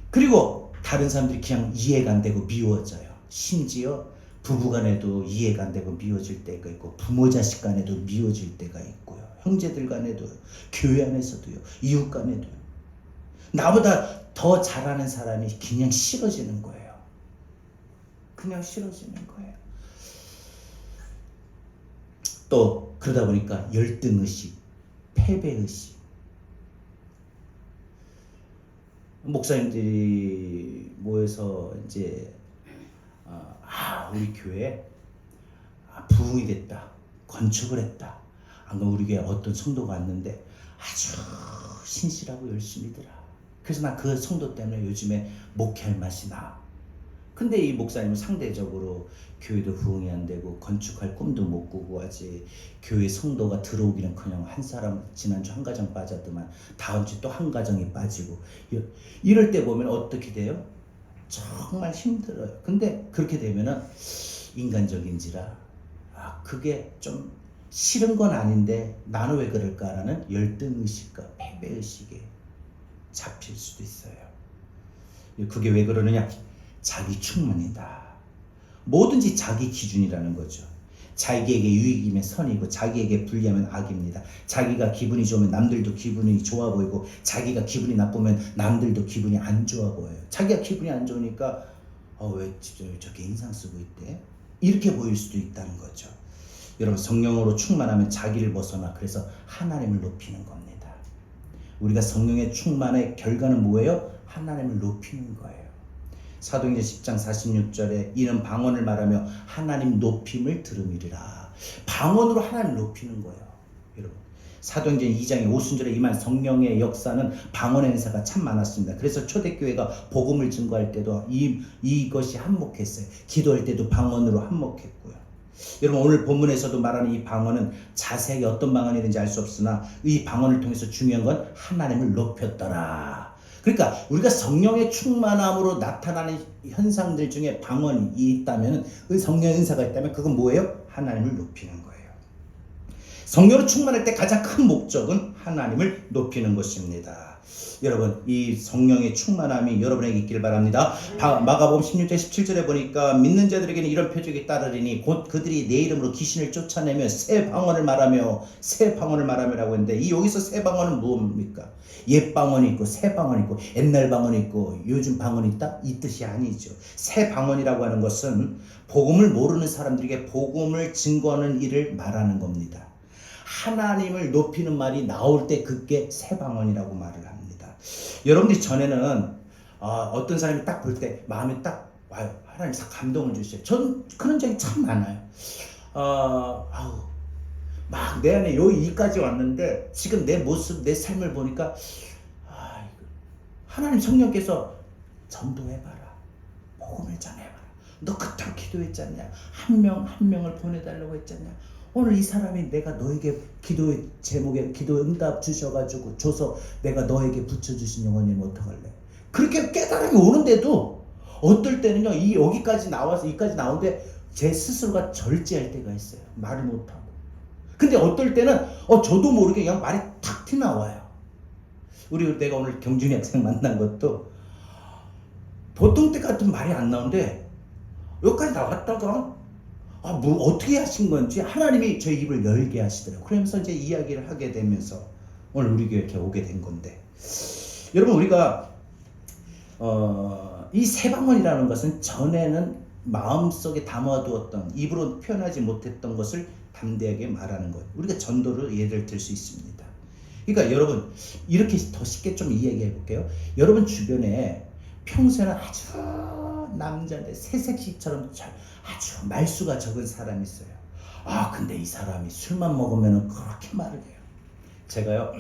그리고 다른 사람들이 그냥 이해가 안 되고 미워져요. 심지어 부부간에도 이해가 안 되고 미워질 때가 있고, 부모 자식 간에도 미워질 때가 있고요. 형제들 간에도, 교회 안에서도요, 이웃 간에도요. 나보다 더 잘하는 사람이 그냥 싫어지는 거예요. 그냥 싫어지는 거예요. 또 그러다 보니까 열등의식, 패배의식. 목사님들이 모여서 이제 우리 교회 부흥이 됐다, 건축을 했다. 안 그러면 우리 교회 어떤 성도가 왔는데 아주 신실하고 열심히더라. 그래서 나 그 성도 때문에 요즘에 목회할 맛이 나. 근데 이 목사님은 상대적으로 교회도 부흥이 안 되고 건축할 꿈도 못 꾸고 하지, 교회 성도가 들어오기는커녕 한 사람 지난주 한 가정 빠졌더만 다음 주 또 한 가정이 빠지고, 이럴 때 보면 어떻게 돼요? 정말 힘들어요. 근데 그렇게 되면은 인간적인지라 그게 좀 싫은 건 아닌데 나는 왜 그럴까라는 열등의식과 패배의식에 잡힐 수도 있어요. 그게 왜 그러느냐? 자기 충만이다. 뭐든지 자기 기준이라는 거죠. 자기에게 유익이면 선이고 자기에게 불리하면 악입니다. 자기가 기분이 좋으면 남들도 기분이 좋아 보이고, 자기가 기분이 나쁘면 남들도 기분이 안 좋아 보여요. 자기가 기분이 안 좋으니까 왜 저렇게 인상 쓰고 있대? 이렇게 보일 수도 있다는 거죠. 여러분, 성령으로 충만하면 자기를 벗어나 그래서 하나님을 높이는 겁니다. 우리가 성령의 충만의 결과는 뭐예요? 하나님을 높이는 거예요. 사도행전 10장 46절에 이는 방언을 말하며 하나님 높임을 들음이리라. 방언으로 하나님을 높이는 거예요. 여러분, 사도행전 2장의 오순절에 임한 성령의 역사는 방언의 은사가 참 많았습니다. 그래서 초대교회가 복음을 증거할 때도 이것이 한몫했어요. 기도할 때도 방언으로 한몫했고요. 여러분, 오늘 본문에서도 말하는 이 방언은 자세하게 어떤 방언이든지 알 수 없으나 이 방언을 통해서 중요한 건 하나님을 높였더라. 그러니까 우리가 성령의 충만함으로 나타나는 현상들 중에 방언이 있다면, 성령의 은사가 있다면 그건 뭐예요? 하나님을 높이는 거예요. 성령으로 충만할 때 가장 큰 목적은 하나님을 높이는 것입니다. 여러분, 이 성령의 충만함이 여러분에게 있길 바랍니다. 마가복음 16장 17절에 보니까 믿는 자들에게는 이런 표적이 따르리니 곧 그들이 내 이름으로 귀신을 쫓아내며 새 방언을 말하며 새 방언을 말하며라고 했는데, 이 여기서 새 방언은 무엇입니까? 옛 방언이 있고 새 방언이 있고 옛날 방언이 있고 요즘 방언이 있다? 이 뜻이 아니죠. 새 방언이라고 하는 것은 복음을 모르는 사람들에게 복음을 증거하는 일을 말하는 겁니다. 하나님을 높이는 말이 나올 때 그게 새 방언이라고 말을 합니다. 여러분들이 전에는 어떤 사람이 딱 볼 때 마음에 딱 와요. 하나님 싹 감동을 주셔요. 전 그런 적이 참 많아요. 막 내 안에 여기까지 왔는데 지금 내 모습, 내 삶을 보니까 하나님 성령께서 전도해봐라, 복음을 전해봐라. 너 그토록 기도했잖냐? 한 명 한 명을 보내달라고 했잖냐? 오늘 이 사람이 내가 너에게 기도의 제목에 기도 응답 주셔가지고 줘서 내가 너에게 붙여주신 영혼이면 어떡할래? 그렇게 깨달음이 오는데도 어떨 때는요, 이 여기까지 나와서 이까지 나오는데 제 스스로가 절제할 때가 있어요. 말을 못하고. 근데 어떨 때는 저도 모르게 그냥 말이 탁 튀나와요. 내가 오늘 경준이 학생 만난 것도 보통 때 같은 말이 안 나오는데 여기까지 나왔다가 어떻게 하신 건지 하나님이 저 입을 열게 하시더라고요. 그러면서 이제 이야기를 하게 되면서 오늘 우리 교회에 이렇게 오게 된 건데, 여러분, 우리가 이 새방언이라는 것은 전에는 마음속에 담아두었던, 입으로 표현하지 못했던 것을 담대하게 말하는 것, 우리가 전도로 예를 들 수 있습니다. 그러니까 여러분, 이렇게 더 쉽게 좀 이야기해 볼게요. 여러분 주변에 평소에는 아주 남자인데 새색시처럼 아주 말수가 적은 사람이 있어요. 근데 이 사람이 술만 먹으면 그렇게 말을 해요. 제가요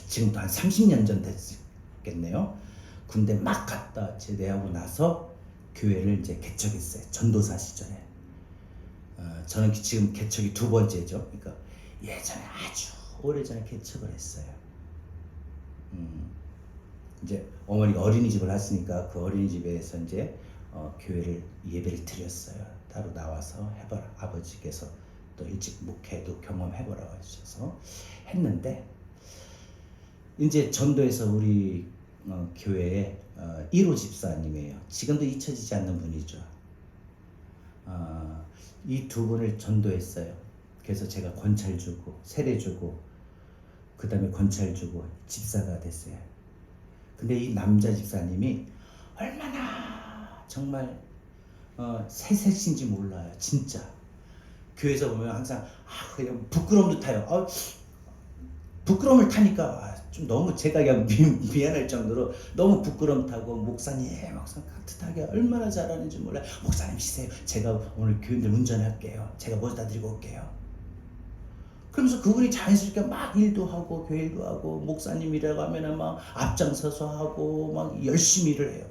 지금도 한 30년 전 됐겠네요. 군대 막 갔다 제대하고 나서 교회를 이제 개척했어요. 전도사 시절에. 저는 지금 개척이 2번째죠. 그러니까 예전에 아주 오래전에 개척을 했어요. 이제 어머니가 어린이집을 하시니까 그 어린이집에서 이제 교회를 예배를 드렸어요. 따로 나와서 해봐라. 아버지께서 또 일찍 목회도 경험해보라고 하셔서 했는데, 이제 전도에서 우리 교회에 1호 집사님이에요. 지금도 잊혀지지 않는 분이죠. 이 두 분을 전도했어요. 그래서 제가 권찰 주고 세례 주고 그 다음에 권찰 주고 집사가 됐어요. 근데 이 남자 집사님이 얼마나 정말 새색신지 몰라요. 진짜 교회에서 보면 항상 그냥 부끄러움도 타요. 부끄러움을 타니까 좀 너무 제가 그냥 미안할 정도로 너무 부끄러움 타고, 목사님 깍듯하게 얼마나 잘하는지 몰라요. 목사님 쉬세요. 제가 오늘 교인들 운전할게요. 제가 모셔다 드리고 올게요. 그러면서 그분이 자연스럽게 막 일도 하고 교회 일도 하고 목사님이라고 하면은 막 앞장서서 하고 막 열심히 일을 해요.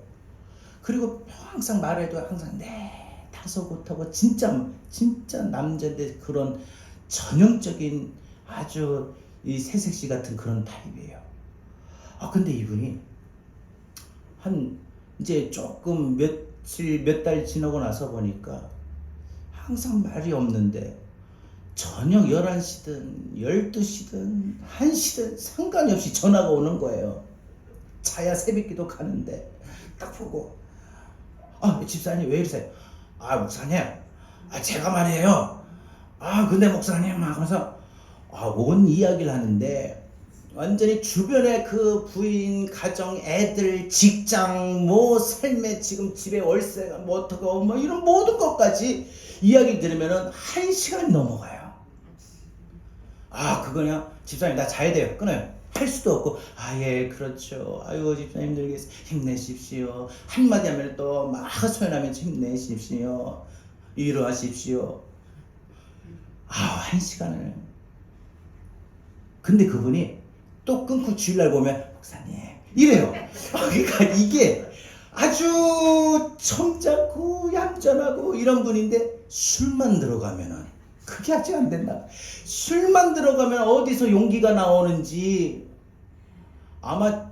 그리고 항상 말해도 항상 네 다소곳하고 진짜 남자인데 그런 전형적인 아주 이 새색시 같은 그런 타입이에요. 근데 이분이 이제 조금 몇 달 지나고 나서 보니까 항상 말이 없는데 저녁 11시든 12시든 1시든 상관이 없이 전화가 오는 거예요. 자야 새벽기도 가는데 딱 보고 집사님 왜 이러세요? 목사님 제가 말이에요. 근데 목사님 하면서 온 이야기를 하는데 완전히 주변에 그 부인, 가정, 애들, 직장, 삶에 지금 집에 월세가 어떡하고 이런 모든 것까지 이야기 들으면은 1시간이 넘어가요. 그거냐? 집사님 나 자야 돼요. 끊어요. 할 수도 없고 예 그렇죠. 아유 집사님 힘내십시오. 한마디 하면 또 막 소연하면 힘내십시오. 위로하십시오. 1시간을. 근데 그분이 또 끊고 주일날 보면 목사님 이래요. 그러니까 이게 아주 점잖고 얌전하고 이런 분인데 술만 들어가면은 그게 아직 안 된다. 술만 들어가면 어디서 용기가 나오는지 아마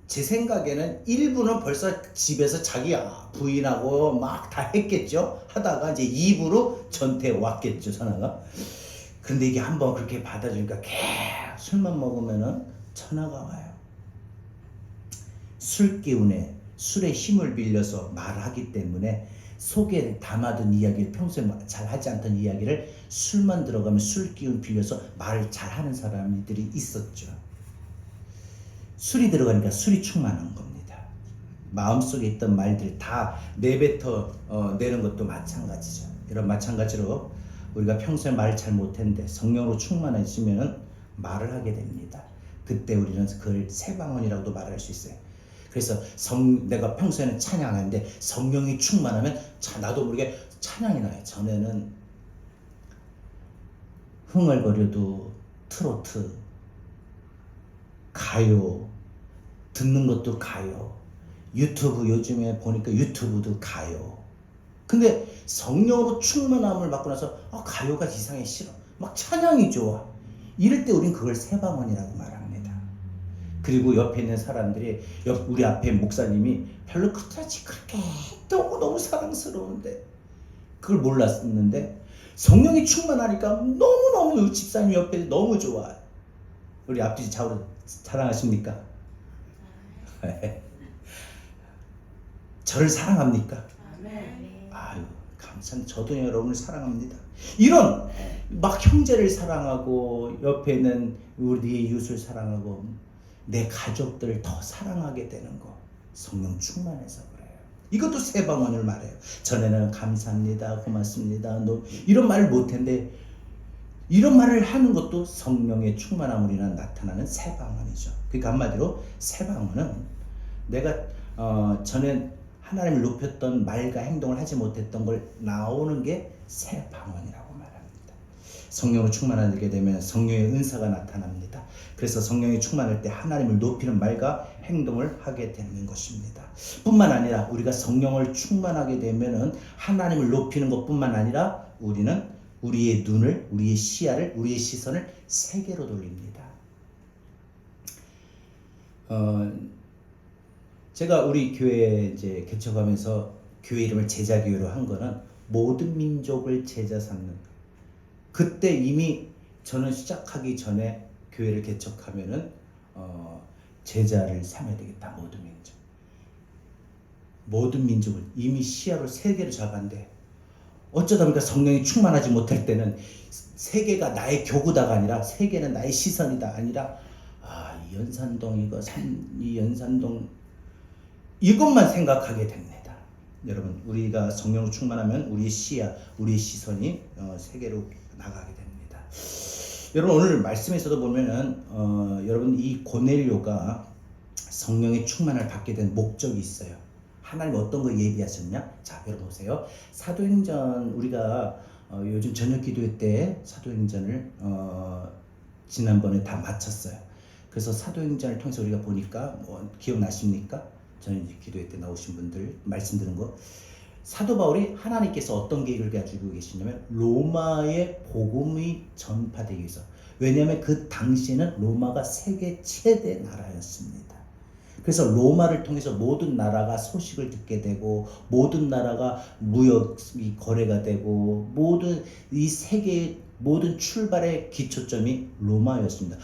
제 생각에는 1부는 벌써 집에서 자기 부인하고 막 다 했겠죠. 하다가 이제 2부로 전태 왔겠죠. 전화가. 그런데 이게 한번 그렇게 받아주니까 계속 술만 먹으면은 천하가 와요. 술 기운에 술의 힘을 빌려서 말하기 때문에 속에 담아둔 이야기를 평소에 잘 하지 않던 이야기를 술만 들어가면 술 기운 빌려서 말을 잘하는 사람들이 있었죠. 술이 들어가니까 술이 충만한 겁니다. 마음속에 있던 말들 다 내뱉어 내는 것도 마찬가지죠. 이런 마찬가지로 우리가 평소에 말을 잘 못했는데 성령으로 충만해지면 말을 하게 됩니다. 그때 우리는 그걸 새방언이라고도 말할 수 있어요. 그래서 내가 평소에는 찬양하는데 성령이 충만하면 나도 모르게 찬양이 나요. 전에는 흥얼거려도 트로트, 가요, 듣는 것도 가요, 유튜브 요즘에 보니까 유튜브도 가요. 근데 성령으로 충만함을 받고 나서 가요가 이상해 싫어. 막 찬양이 좋아. 이럴 때 우린 그걸 새방언이라고 말합니다. 그리고 옆에 있는 사람들이 우리 앞에 목사님이 별로 그렇지 그렇게 너무 사랑스러운데 그걸 몰랐는데 성령이 충만하니까 너무너무 집사님 옆에 너무 좋아. 우리 앞뒤 좌우로 사랑하십니까? 저를 사랑합니까? 아유 감사합니다. 저도 여러분을 사랑합니다. 이런 막 형제를 사랑하고 옆에 있는 우리의 이웃을 사랑하고 내 가족들을 더 사랑하게 되는 거 성령 충만해서 그래요. 이것도 새방언을 말해요. 전에는 감사합니다, 고맙습니다, 이런 말을 못했는데 이런 말을 하는 것도 성령의 충만함으로 나타나는 새방언이죠. 그러니까 한마디로 새방언은 내가 전에 하나님을 높였던 말과 행동을 하지 못했던 걸 나오는 게 새방언이라고 말합니다. 성령으로 충만하게 되면 성령의 은사가 나타납니다. 그래서 성령이 충만할 때 하나님을 높이는 말과 행동을 하게 되는 것입니다. 뿐만 아니라 우리가 성령을 충만하게 되면은 하나님을 높이는 것뿐만 아니라 우리는 우리의 눈을, 우리의 시야를, 우리의 시선을 세계로 돌립니다. 제가 우리 교회 이제 개척하면서 교회 이름을 제자교회로 한 거는 모든 민족을 제자 삼는. 그때 이미 저는 시작하기 전에 교회를 개척하면은 제자를 삼아야 되겠다. 모든 민족을 이미 시야로 세계를 잡았는데 어쩌다 보니까 성령이 충만하지 못할 때는 세계가 나의 교구다가 아니라 세계는 나의 시선이다 아니라 이 연산동 이 연산동 이것만 생각하게 됩니다. 여러분 우리가 성령으로 충만하면 우리의 시야, 우리의 시선이 세계로 나가게 됩니다. 여러분 오늘 말씀에서도 보면은 여러분 이 고넬료가 성령의 충만을 받게 된 목적이 있어요. 하나님 어떤 거 예비하셨냐? 자 여러분 보세요. 사도행전 우리가 요즘 저녁 기도회 때 사도행전을 지난번에 다 마쳤어요. 그래서 사도행전을 통해서 우리가 보니까 기억나십니까? 저녁 기도회 때 나오신 분들 말씀 드린 거 사도 바울이 하나님께서 어떤 계획을 가지고 계시냐면 로마의 복음이 전파되기 위해서. 왜냐하면 그 당시에는 로마가 세계 최대 나라였습니다. 그래서 로마를 통해서 모든 나라가 소식을 듣게 되고 모든 나라가 무역이 거래가 되고 모든 이 세계의 모든 출발의 기초점이 로마였습니다.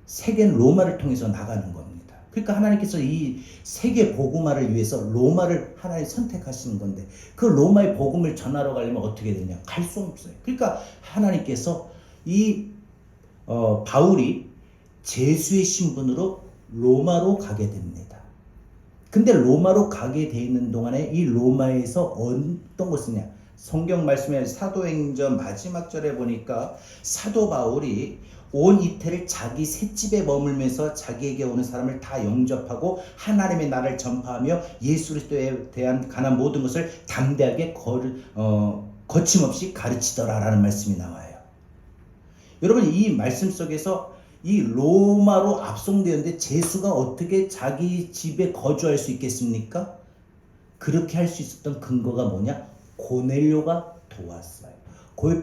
세계는 로마를 통해서 나가는 겁니다. 그러니까 하나님께서 이 세계 복음화를 위해서 로마를 하나님 선택하시는 건데 그 로마의 복음을 전하러 가려면 어떻게 되냐? 갈 수 없어요. 그러니까 하나님께서 이 바울이 제수의 신분으로 로마로 가게 됩니다. 근데 로마로 가게 돼 있는 동안에 이 로마에서 어떤 것이냐? 성경 말씀에 사도행전 마지막 절에 보니까 사도 바울이 온 이태를 자기 셋집에 머물면서 자기에게 오는 사람을 다 영접하고 하나님의 나라를 전파하며 예수 그리스도에 대한 관한 모든 것을 담대하게 거침없이 가르치더라라는 말씀이 나와요. 여러분 이 말씀 속에서 이 로마로 압송되었는데 제수가 어떻게 자기 집에 거주할 수 있겠습니까? 그렇게 할 수 있었던 근거가 뭐냐? 고넬료가 도왔어요.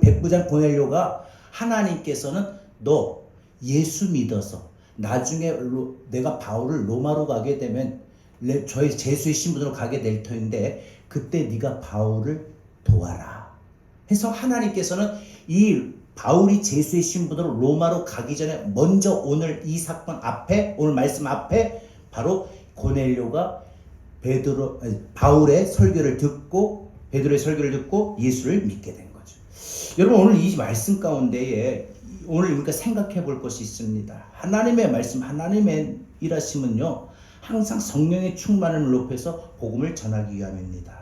백부장 고넬료가 하나님께서는 너 예수 믿어서 나중에 내가 바울을 로마로 가게 되면 저희 제수의 신분으로 가게 될 터인데 그때 네가 바울을 도와라. 해서 하나님께서는 이 바울이 제수의 신분으로 로마로 가기 전에 먼저 오늘 이 사건 앞에, 오늘 말씀 앞에 바로 고넬료가 바울의 설교를 듣고, 베드로의 설교를 듣고 예수를 믿게 된 거죠. 여러분, 오늘 이 말씀 가운데에 오늘 우리가 생각해 볼 것이 있습니다. 하나님의 말씀, 하나님의 일하심은요, 항상 성령의 충만함을 높여서 복음을 전하기 위함입니다.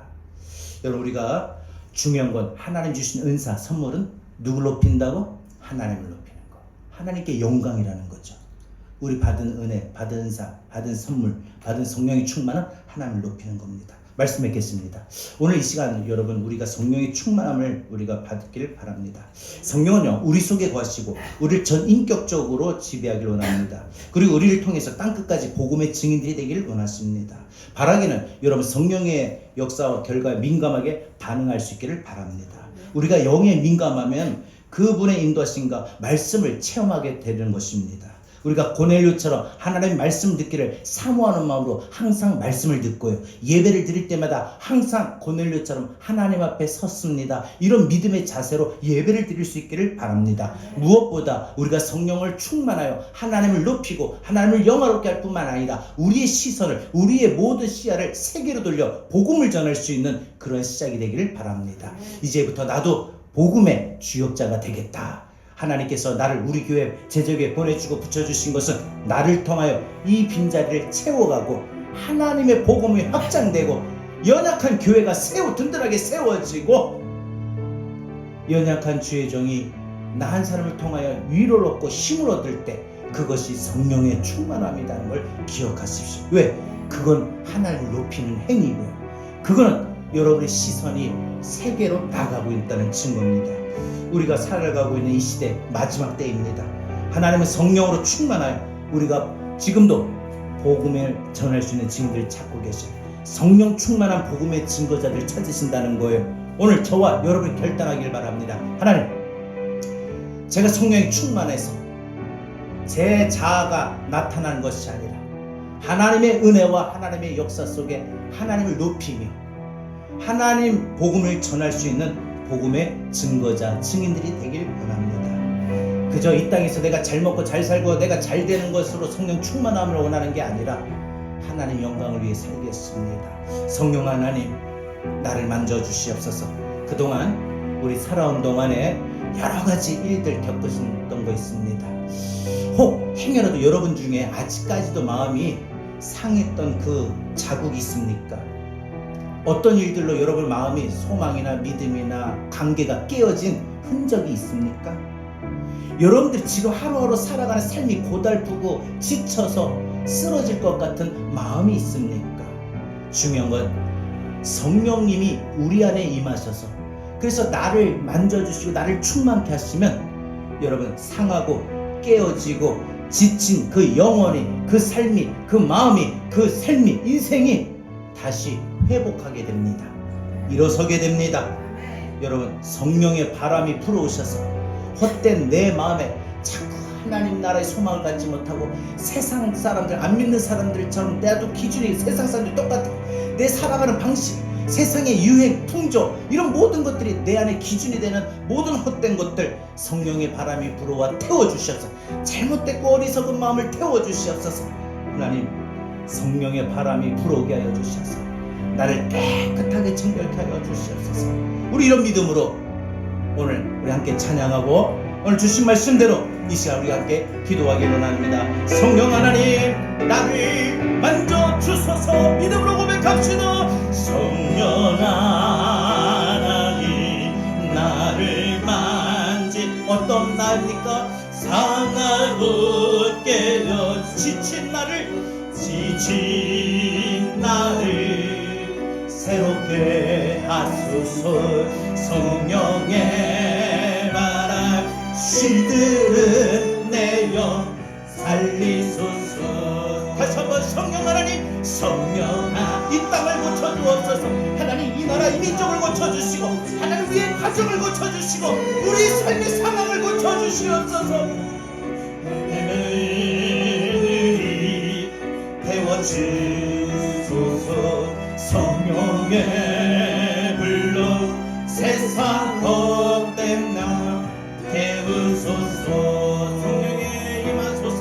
여러분, 우리가 중요한 건 하나님 주신 은사, 선물은 누굴 높인다고? 하나님을 높이는 거. 하나님께 영광이라는 거죠. 우리 받은 은혜, 받은 은사, 받은 선물, 받은 성령의 충만은 하나님을 높이는 겁니다. 말씀 뵙겠습니다. 오늘 이 시간 여러분, 우리가 성령의 충만함을 우리가 받기를 바랍니다. 성령은요, 우리 속에 거하시고 우리를 전 인격적으로 지배하기를 원합니다. 그리고 우리를 통해서 땅끝까지 복음의 증인들이 되기를 원하십니다. 바라기는 여러분, 성령의 역사와 결과에 민감하게 반응할 수 있기를 바랍니다. 우리가 영에 민감하면 그분의 인도하심과 말씀을 체험하게 되는 것입니다. 우리가 고넬료처럼 하나님의 말씀 듣기를 사모하는 마음으로 항상 말씀을 듣고요, 예배를 드릴 때마다 항상 고넬료처럼 하나님 앞에 섰습니다. 이런 믿음의 자세로 예배를 드릴 수 있기를 바랍니다. 무엇보다 우리가 성령을 충만하여 하나님을 높이고 하나님을 영화롭게 할 뿐만 아니라 우리의 시선을, 우리의 모든 시야를 세계로 돌려 복음을 전할 수 있는 그런 시작이 되기를 바랍니다. 이제부터 나도 복음의 주역자가 되겠다. 하나님께서 나를 우리 교회, 제자교회에 보내주고 붙여주신 것은 나를 통하여 이 빈자리를 채워가고 하나님의 복음이 확장되고 연약한 교회가 든든하게 세워지고 연약한 주의 종이 나 한 사람을 통하여 위로를 얻고 힘을 얻을 때 그것이 성령의 충만함이라는 걸 기억하십시오. 왜? 그건 하나님을 높이는 행위고요, 그거는 여러분의 시선이 세계로 나가고 있다는 증거입니다. 우리가 살아가고 있는 이 시대 마지막 때입니다. 하나님은 성령으로 충만하여 우리가 지금도 복음을 전할 수 있는 증인들을 찾고 계셔요. 성령 충만한 복음의 증거자들 찾으신다는 거예요. 오늘 저와 여러분이 결단하길 바랍니다. 하나님, 제가 성령이 충만해서 제 자아가 나타나는 것이 아니라 하나님의 은혜와 하나님의 역사 속에 하나님을 높이며 하나님 복음을 전할 수 있는 복음의 증거자, 증인들이 되길 원합니다. 그저 이 땅에서 내가 잘 먹고 잘 살고 내가 잘 되는 것으로 성령 충만함을 원하는 게 아니라 하나님 영광을 위해 살겠습니다. 성령 하나님, 나를 만져주시옵소서. 그동안 우리 살아온 동안에 여러 가지 일들 겪으셨던 거 있습니다. 혹 행여라도 여러분 중에 아직까지도 마음이 상했던 그 자국이 있습니까? 어떤 일들로 여러분 마음이 소망이나 믿음이나 관계가 깨어진 흔적이 있습니까? 여러분들 지금 하루하루 살아가는 삶이 고달프고 지쳐서 쓰러질 것 같은 마음이 있습니까? 중요한 건 성령님이 우리 안에 임하셔서 그래서 나를 만져주시고 나를 충만케 하시면 여러분, 상하고 깨어지고 지친 그 영혼이, 그 삶이, 그 마음이, 그 삶이, 인생이 다시 회복하게 됩니다. 일어서게 됩니다. 여러분, 성령의 바람이 불어오셔서 헛된 내 마음에 자꾸 하나님 나라의 소망을 갖지 못하고 세상 사람들, 안 믿는 사람들처럼 나도 기준이 세상 사람들 똑같아. 내 살아가는 방식, 세상의 유행, 풍조, 이런 모든 것들이 내 안에 기준이 되는 모든 헛된 것들 성령의 바람이 불어와 태워주셔서 잘못됐고 어리석은 마음을 태워주시옵소서. 하나님, 성령의 바람이 불어오게 하여 주셔서 나를 깨끗하게 정결케 하여 주시옵소서. 우리 이런 믿음으로 오늘 우리 함께 찬양하고 오늘 주신 말씀대로 이 시간 우리 함께 기도하기를 원합니다. 성령 하나님, 나를 만져 주소서. 믿음으로 고백합시다. 성령 하나님, 나를 만지. 어떤 날입니까? 상하고 깨어 지친 나를 새롭게 하소서. 성령의 바람 시들은 내 영 살리소서. 다시 한번 성령 하나님, 성령아, 이 땅을 고쳐주옵소서. 하나님, 이 나라 이민족을 고쳐주시고 하나님 위에 가정을 고쳐주시고 우리 삶의 상황을 고쳐주시옵소서. 태워주소서. 성령의 불로 세상 주소서. 성령의 임하소서.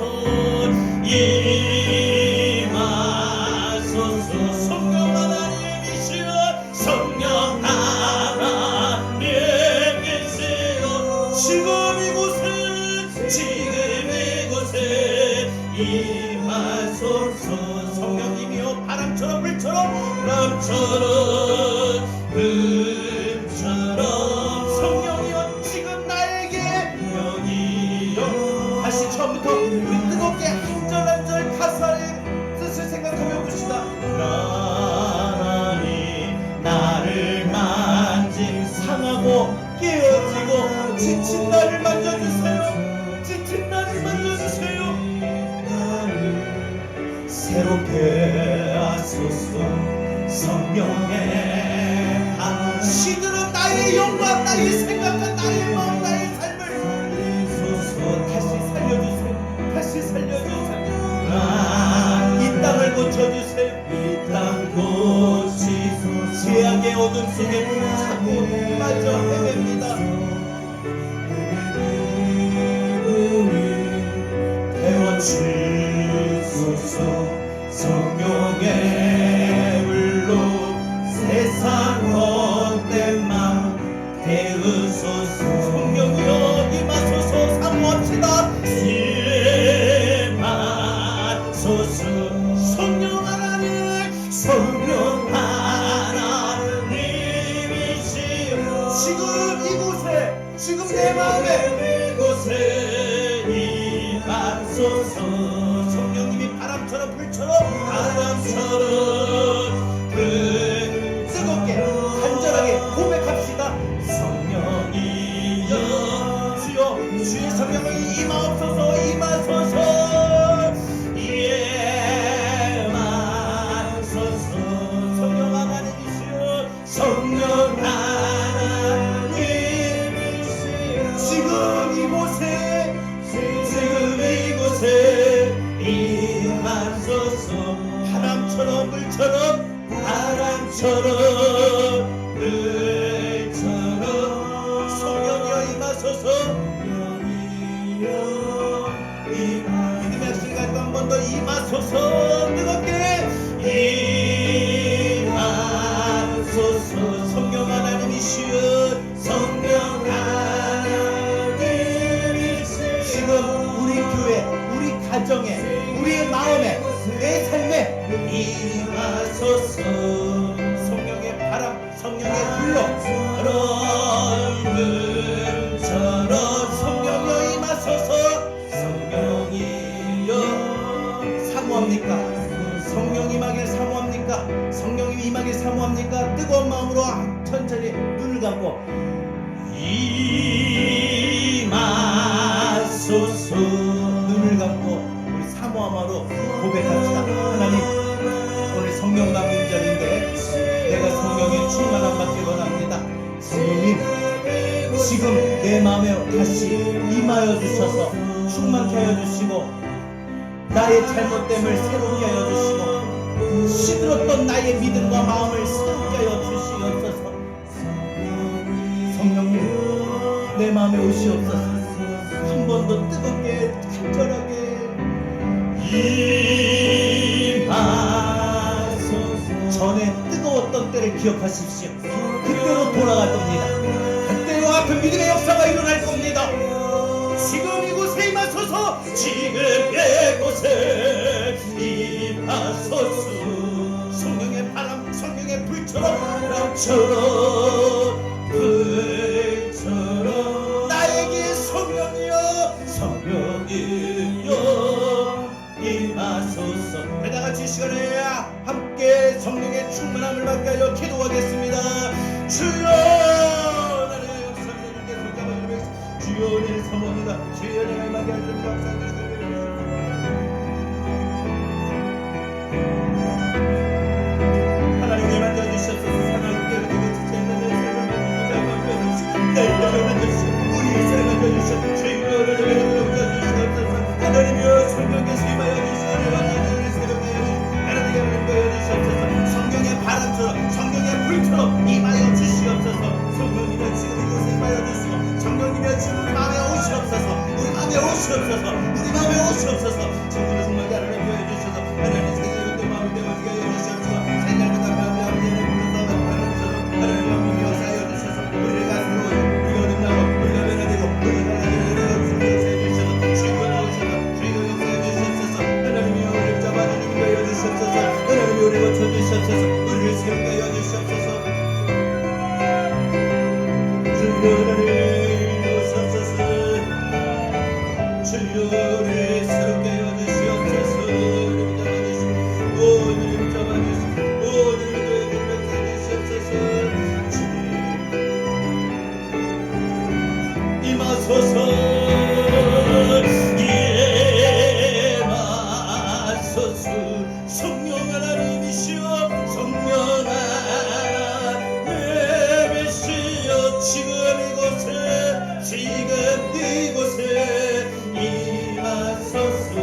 임하소서. 성령 하나님이시여. 성령 하나님이시여. 지금 이곳에 임하소서. 성령님이여 바람처럼 불처럼 성령이여 지금 나에게 여기요. 다시 처음부터 우리 뜨겁게 한 절 한 절 가사의 뜻을 생각하며 봅시다. 하나님 나를 만진 상하고 깨어지고 지친 나를 만져주세요. 지친 나를 만져주세요. 새롭게 하소서. 성령의 방 시들은 나의 영광, 나의 생각과 나의 마음, 나의 삶을 다시 살려주세요. 다시 살려주세요. 이 땅을 고쳐주세요. 이 땅 고치소서. 죄악의 어둠 속에 자꾸 빠져 헤맵니다. 태워주소서. 성령의 불로 세상 헛된 마음 태우소서. 성령이여 임하소서. 사모합시다. 임하소서. 성령 하나님, 성령 하나님이시여. 지금 이곳에, 지금 내 마음에 이곳에 임하소서. 성령님이 바람처럼 불처럼 뜨겁게 간절하게 고백합시다. 성령이여 주여 주의 성령을 임하옵소서. 임하소서. 임하소서. 성령 하나님이시여. 성령 하나님이시여. 지금 이곳에 임하소서. 바람처럼 물처럼 성령이여 임하소서. 믿음의 약속을 가지고 한 번 더 임하소서. 뜨겁게 임하소서. 성령 하나님이시여. 성령 하나님이시여. 지금 우리 교회, 우리 가정에, 우리의 마음에, 내 삶에 임하소서. 성령의 바람, 성령의 불로 얼음처럼 성령이여 임하소서. 성령이여 사모합니까? 성령 임하길 사모합니까? 성령이 임하길 사모합니까? 뜨거운 마음으로 천천히 눈을 감고 임하소서. 눈을 감고 우리 사모함으로 고백합시다. 하나님, 오늘 성령 강림절인데 내가 성령의 충만함 받길 원합니다. 성령님, 지금 내 마음에 다시 임하여 주셔서 충만케 하여 주시고 나의 잘못됨을 새롭게 하여 주시고 시들었던 나의 믿음과 마음을 새롭게 하여 주시옵소서. 성령님, 내 마음에 오시옵소서. 한 번 더 뜨겁게 간절하게 임하소서. 전에 뜨거웠던 때를 기억하십시오. 그때로 돌아갈 겁니다. 그때와 같은 믿음의 역사가 일어날 겁니다. 지금 이곳에 임하소서. 지금 이곳에 임하소서. 성령의 바람, 성령의 불처럼 불처럼 나에게 성령이여 임하소서. 우리 다같이 시간에 함께 성령의 충만함을 받게 하여 기도하겠습니다. 주여, 나를 역사하는 주께 손잡아 주옵소서. 주여, 우리를 사모합니다. 주여, 내가 임하게 하옵소서. 하나님을 만져주셔서 사랑을 깨우치고 지체는 내 삶을 만져주시고 우리의 삶을 만져주셔서 주여를 만져주시옵소서. 하나님이여 성령께서 임하여 주시기를 원하는 새롭게 하나님께 은혜하여 주시옵소서. 성령의 바람처럼 성령의 불처럼 임하여 주시옵소서. 성령이여 지금 이곳에 임하여 주시고 성령이여 지금 우리 마음에 오시옵소서. 오시옵소서. 우리 마음에 오시옵소서. 정말 정말 하나님 위하여 주셔서 하나님 생명의 때 마음을 때마지게 하여 주시옵소서. 생명의 때 마음을 불러서 하나님 마음을 역사하여 주셔서 우리가 새로워져 우리가 어긋나고 우리가 변화되고 우리가 달라지는 역사해 주셔서 주여 나오셔서 주여 역사해 주시옵소서. 하나님이 우리를 잡아주시고 하여 주시옵소서. 하나님이 우리를 고쳐주시옵소서. 우리를 세우게 하여 주시옵소서. 주여 하나님 오시옵소서. 주여를 새롭게 하여 주시옵소서. 오늘을 잡아주시고 오늘을 잡아주시옵소서. 임하소서. 임하소서. 성령 하나님이시여 성령 하나님이시여 지금 이곳에 임하소서.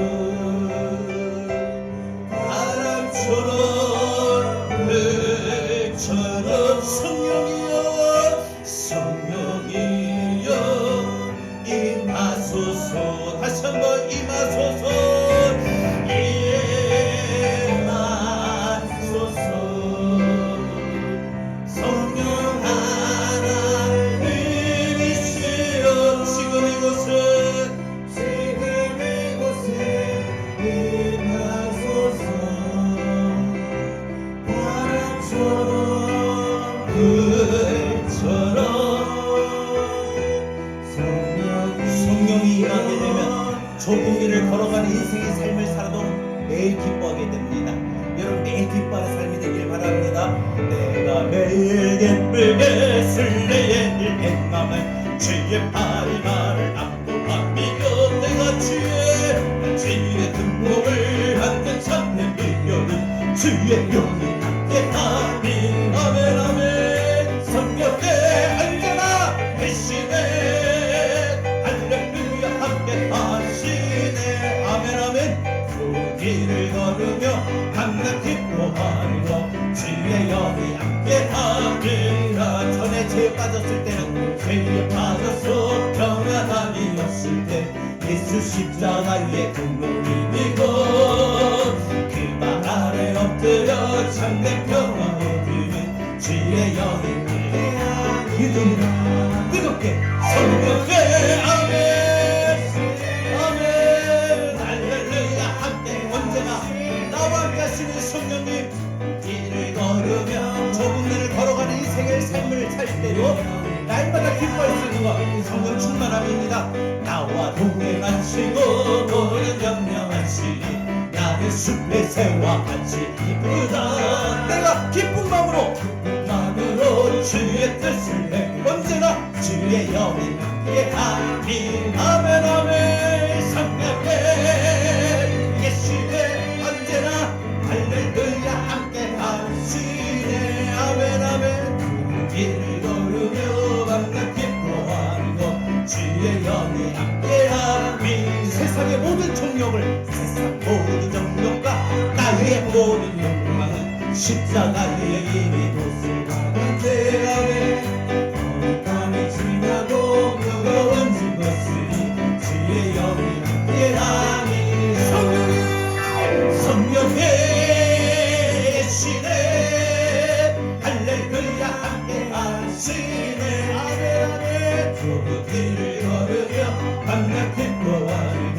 바람처럼 불처럼 성령이여 임하소서. 다시 한번 임하소서. 임하소서. 성령 하나님이시여 지금 이곳에 임하소서. 바람처럼 불처럼 성령이 임하게 되면 좁은 길을 걸어가는 인생의 삶을 살아도 매일 기뻐하게 됩니다. 여러분 매일 기뻐하는 삶이 되길 바랍니다. 내가 매일 기쁘게 쓸래의 일행함을 주의 발말을 안보합니다. 내가 주의 등목을 받는 참된 비결은 주의 영이 함께하니 아멘 아멘. 성령께 언제나 계시네 할렐루야 함께하시네 아멘 아멘. 그 길을 걸으며 강력 기뻐하리라 주의 영이 함께하리라. 전에 죄에 빠졌을 때는 죄에 빠져서 평안함이었을 때 예수 십자가 위에 공로를 믿고 그 발 아래 엎드려 참된 평화 얻으면 주의 영이 믿음으로 뜨겁게 성령께 아멘 아멘 할렐루야 함께 언제나 나와 함께 하시는 성령님. 길을 걸으며 좁은 길을 걸어가는 인생의 삶을 살 때도 날마다 기뻐할 수 있는 것 성령 충만함입니다. 나와 동행하시고 너를 염려하시니 나는 숲의 새와 같이 기쁘다. 내가 기쁜 마음으로 주의 뜻을 해 언제나 주의 영이 함께하니 아멘 아멘. 성령께 예수의 언제나 할렐루야 함께하시네 아멘 아멘. 길을 걸으며 밤낮 기뻐하는 것 주의 영이 함께하니 세상의 모든 정욕을 세상 모든 정욕과 나의 모든 욕망은 십자가에 이미 도술하는데 아멘. 어둠이 지나고 무거운 짐었으니 주의 영이 함께하니 성령의 시네 할렐루야 함께하시네 아멘 아멘. 좁은 길을 걸으며 밤낮 기뻐하는 것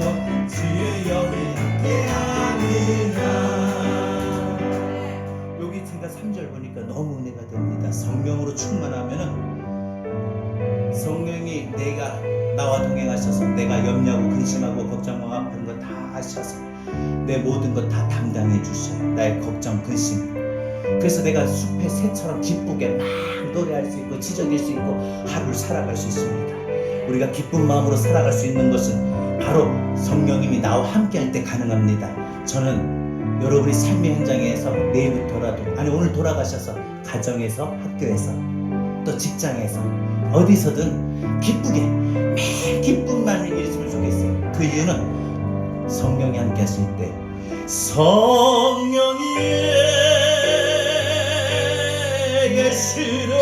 주의 영이 함께하니라. 여기 제가 3절 보니까 너무 은혜가 됩니다. 성령으로 충만하면은 성령이 내가 나와 동행하셔서 내가 염려하고 근심하고 걱정하고 아픈 거 다 아셔서 내 모든 것 다 담당해 주셔요. 나의 걱정 근심. 그래서 내가 숲의 새처럼 기쁘게 막 노래할 수 있고 지저길 수 있고 하루를 살아갈 수 있습니다. 우리가 기쁜 마음으로 살아갈 수 있는 것은 바로 성령님이 나와 함께 할 때 가능합니다. 저는 여러분이 삶의 현장에서 내일부터라도 아니 오늘 돌아가셔서 가정에서 학교에서 또 직장에서 어디서든 기쁘게 매일 기쁨만을 이루었으면 좋겠어요. 그 이유는 성령이 함께 하실 때 성령이 예수를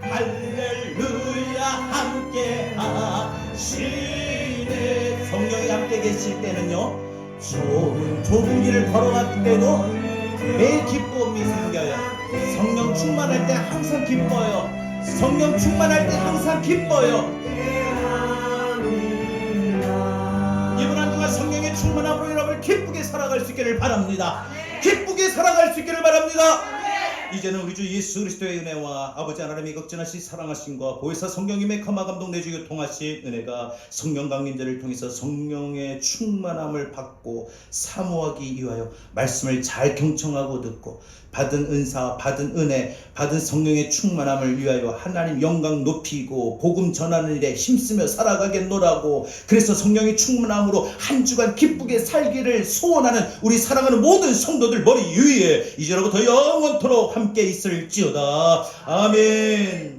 할렐루야 함께 하시네 가운데 계실 때는요, 좁은 길을 걸어갈 때도 매일 기쁨이 생겨요. 성령 충만할 때 항상 기뻐요. 성령 충만할 때 항상 기뻐요. 이번 한 동안 성령의 충만함으로 여러분 기쁘게 살아갈 수 있기를 바랍니다. 기쁘게 살아갈 수 있기를 바랍니다. 이제는 우리 주 예수 그리스도의 은혜와 아버지 하나님의 극진하신 사랑하심과 보혜사 성령님의 감화 감동 내주교 통하신 은혜가 성령 강림자를 통해서 성령의 충만함을 받고 사모하기 위하여 말씀을 잘 경청하고 듣고 받은 은사, 받은 은혜, 받은 성령의 충만함을 위하여 하나님 영광 높이고 복음 전하는 일에 힘쓰며 살아가겠노라고, 그래서 성령의 충만함으로 한 주간 기쁘게 살기를 소원하는 우리 사랑하는 모든 성도들 머리 위에 이제로부터 영원토록 함께 있을지어다. 아멘.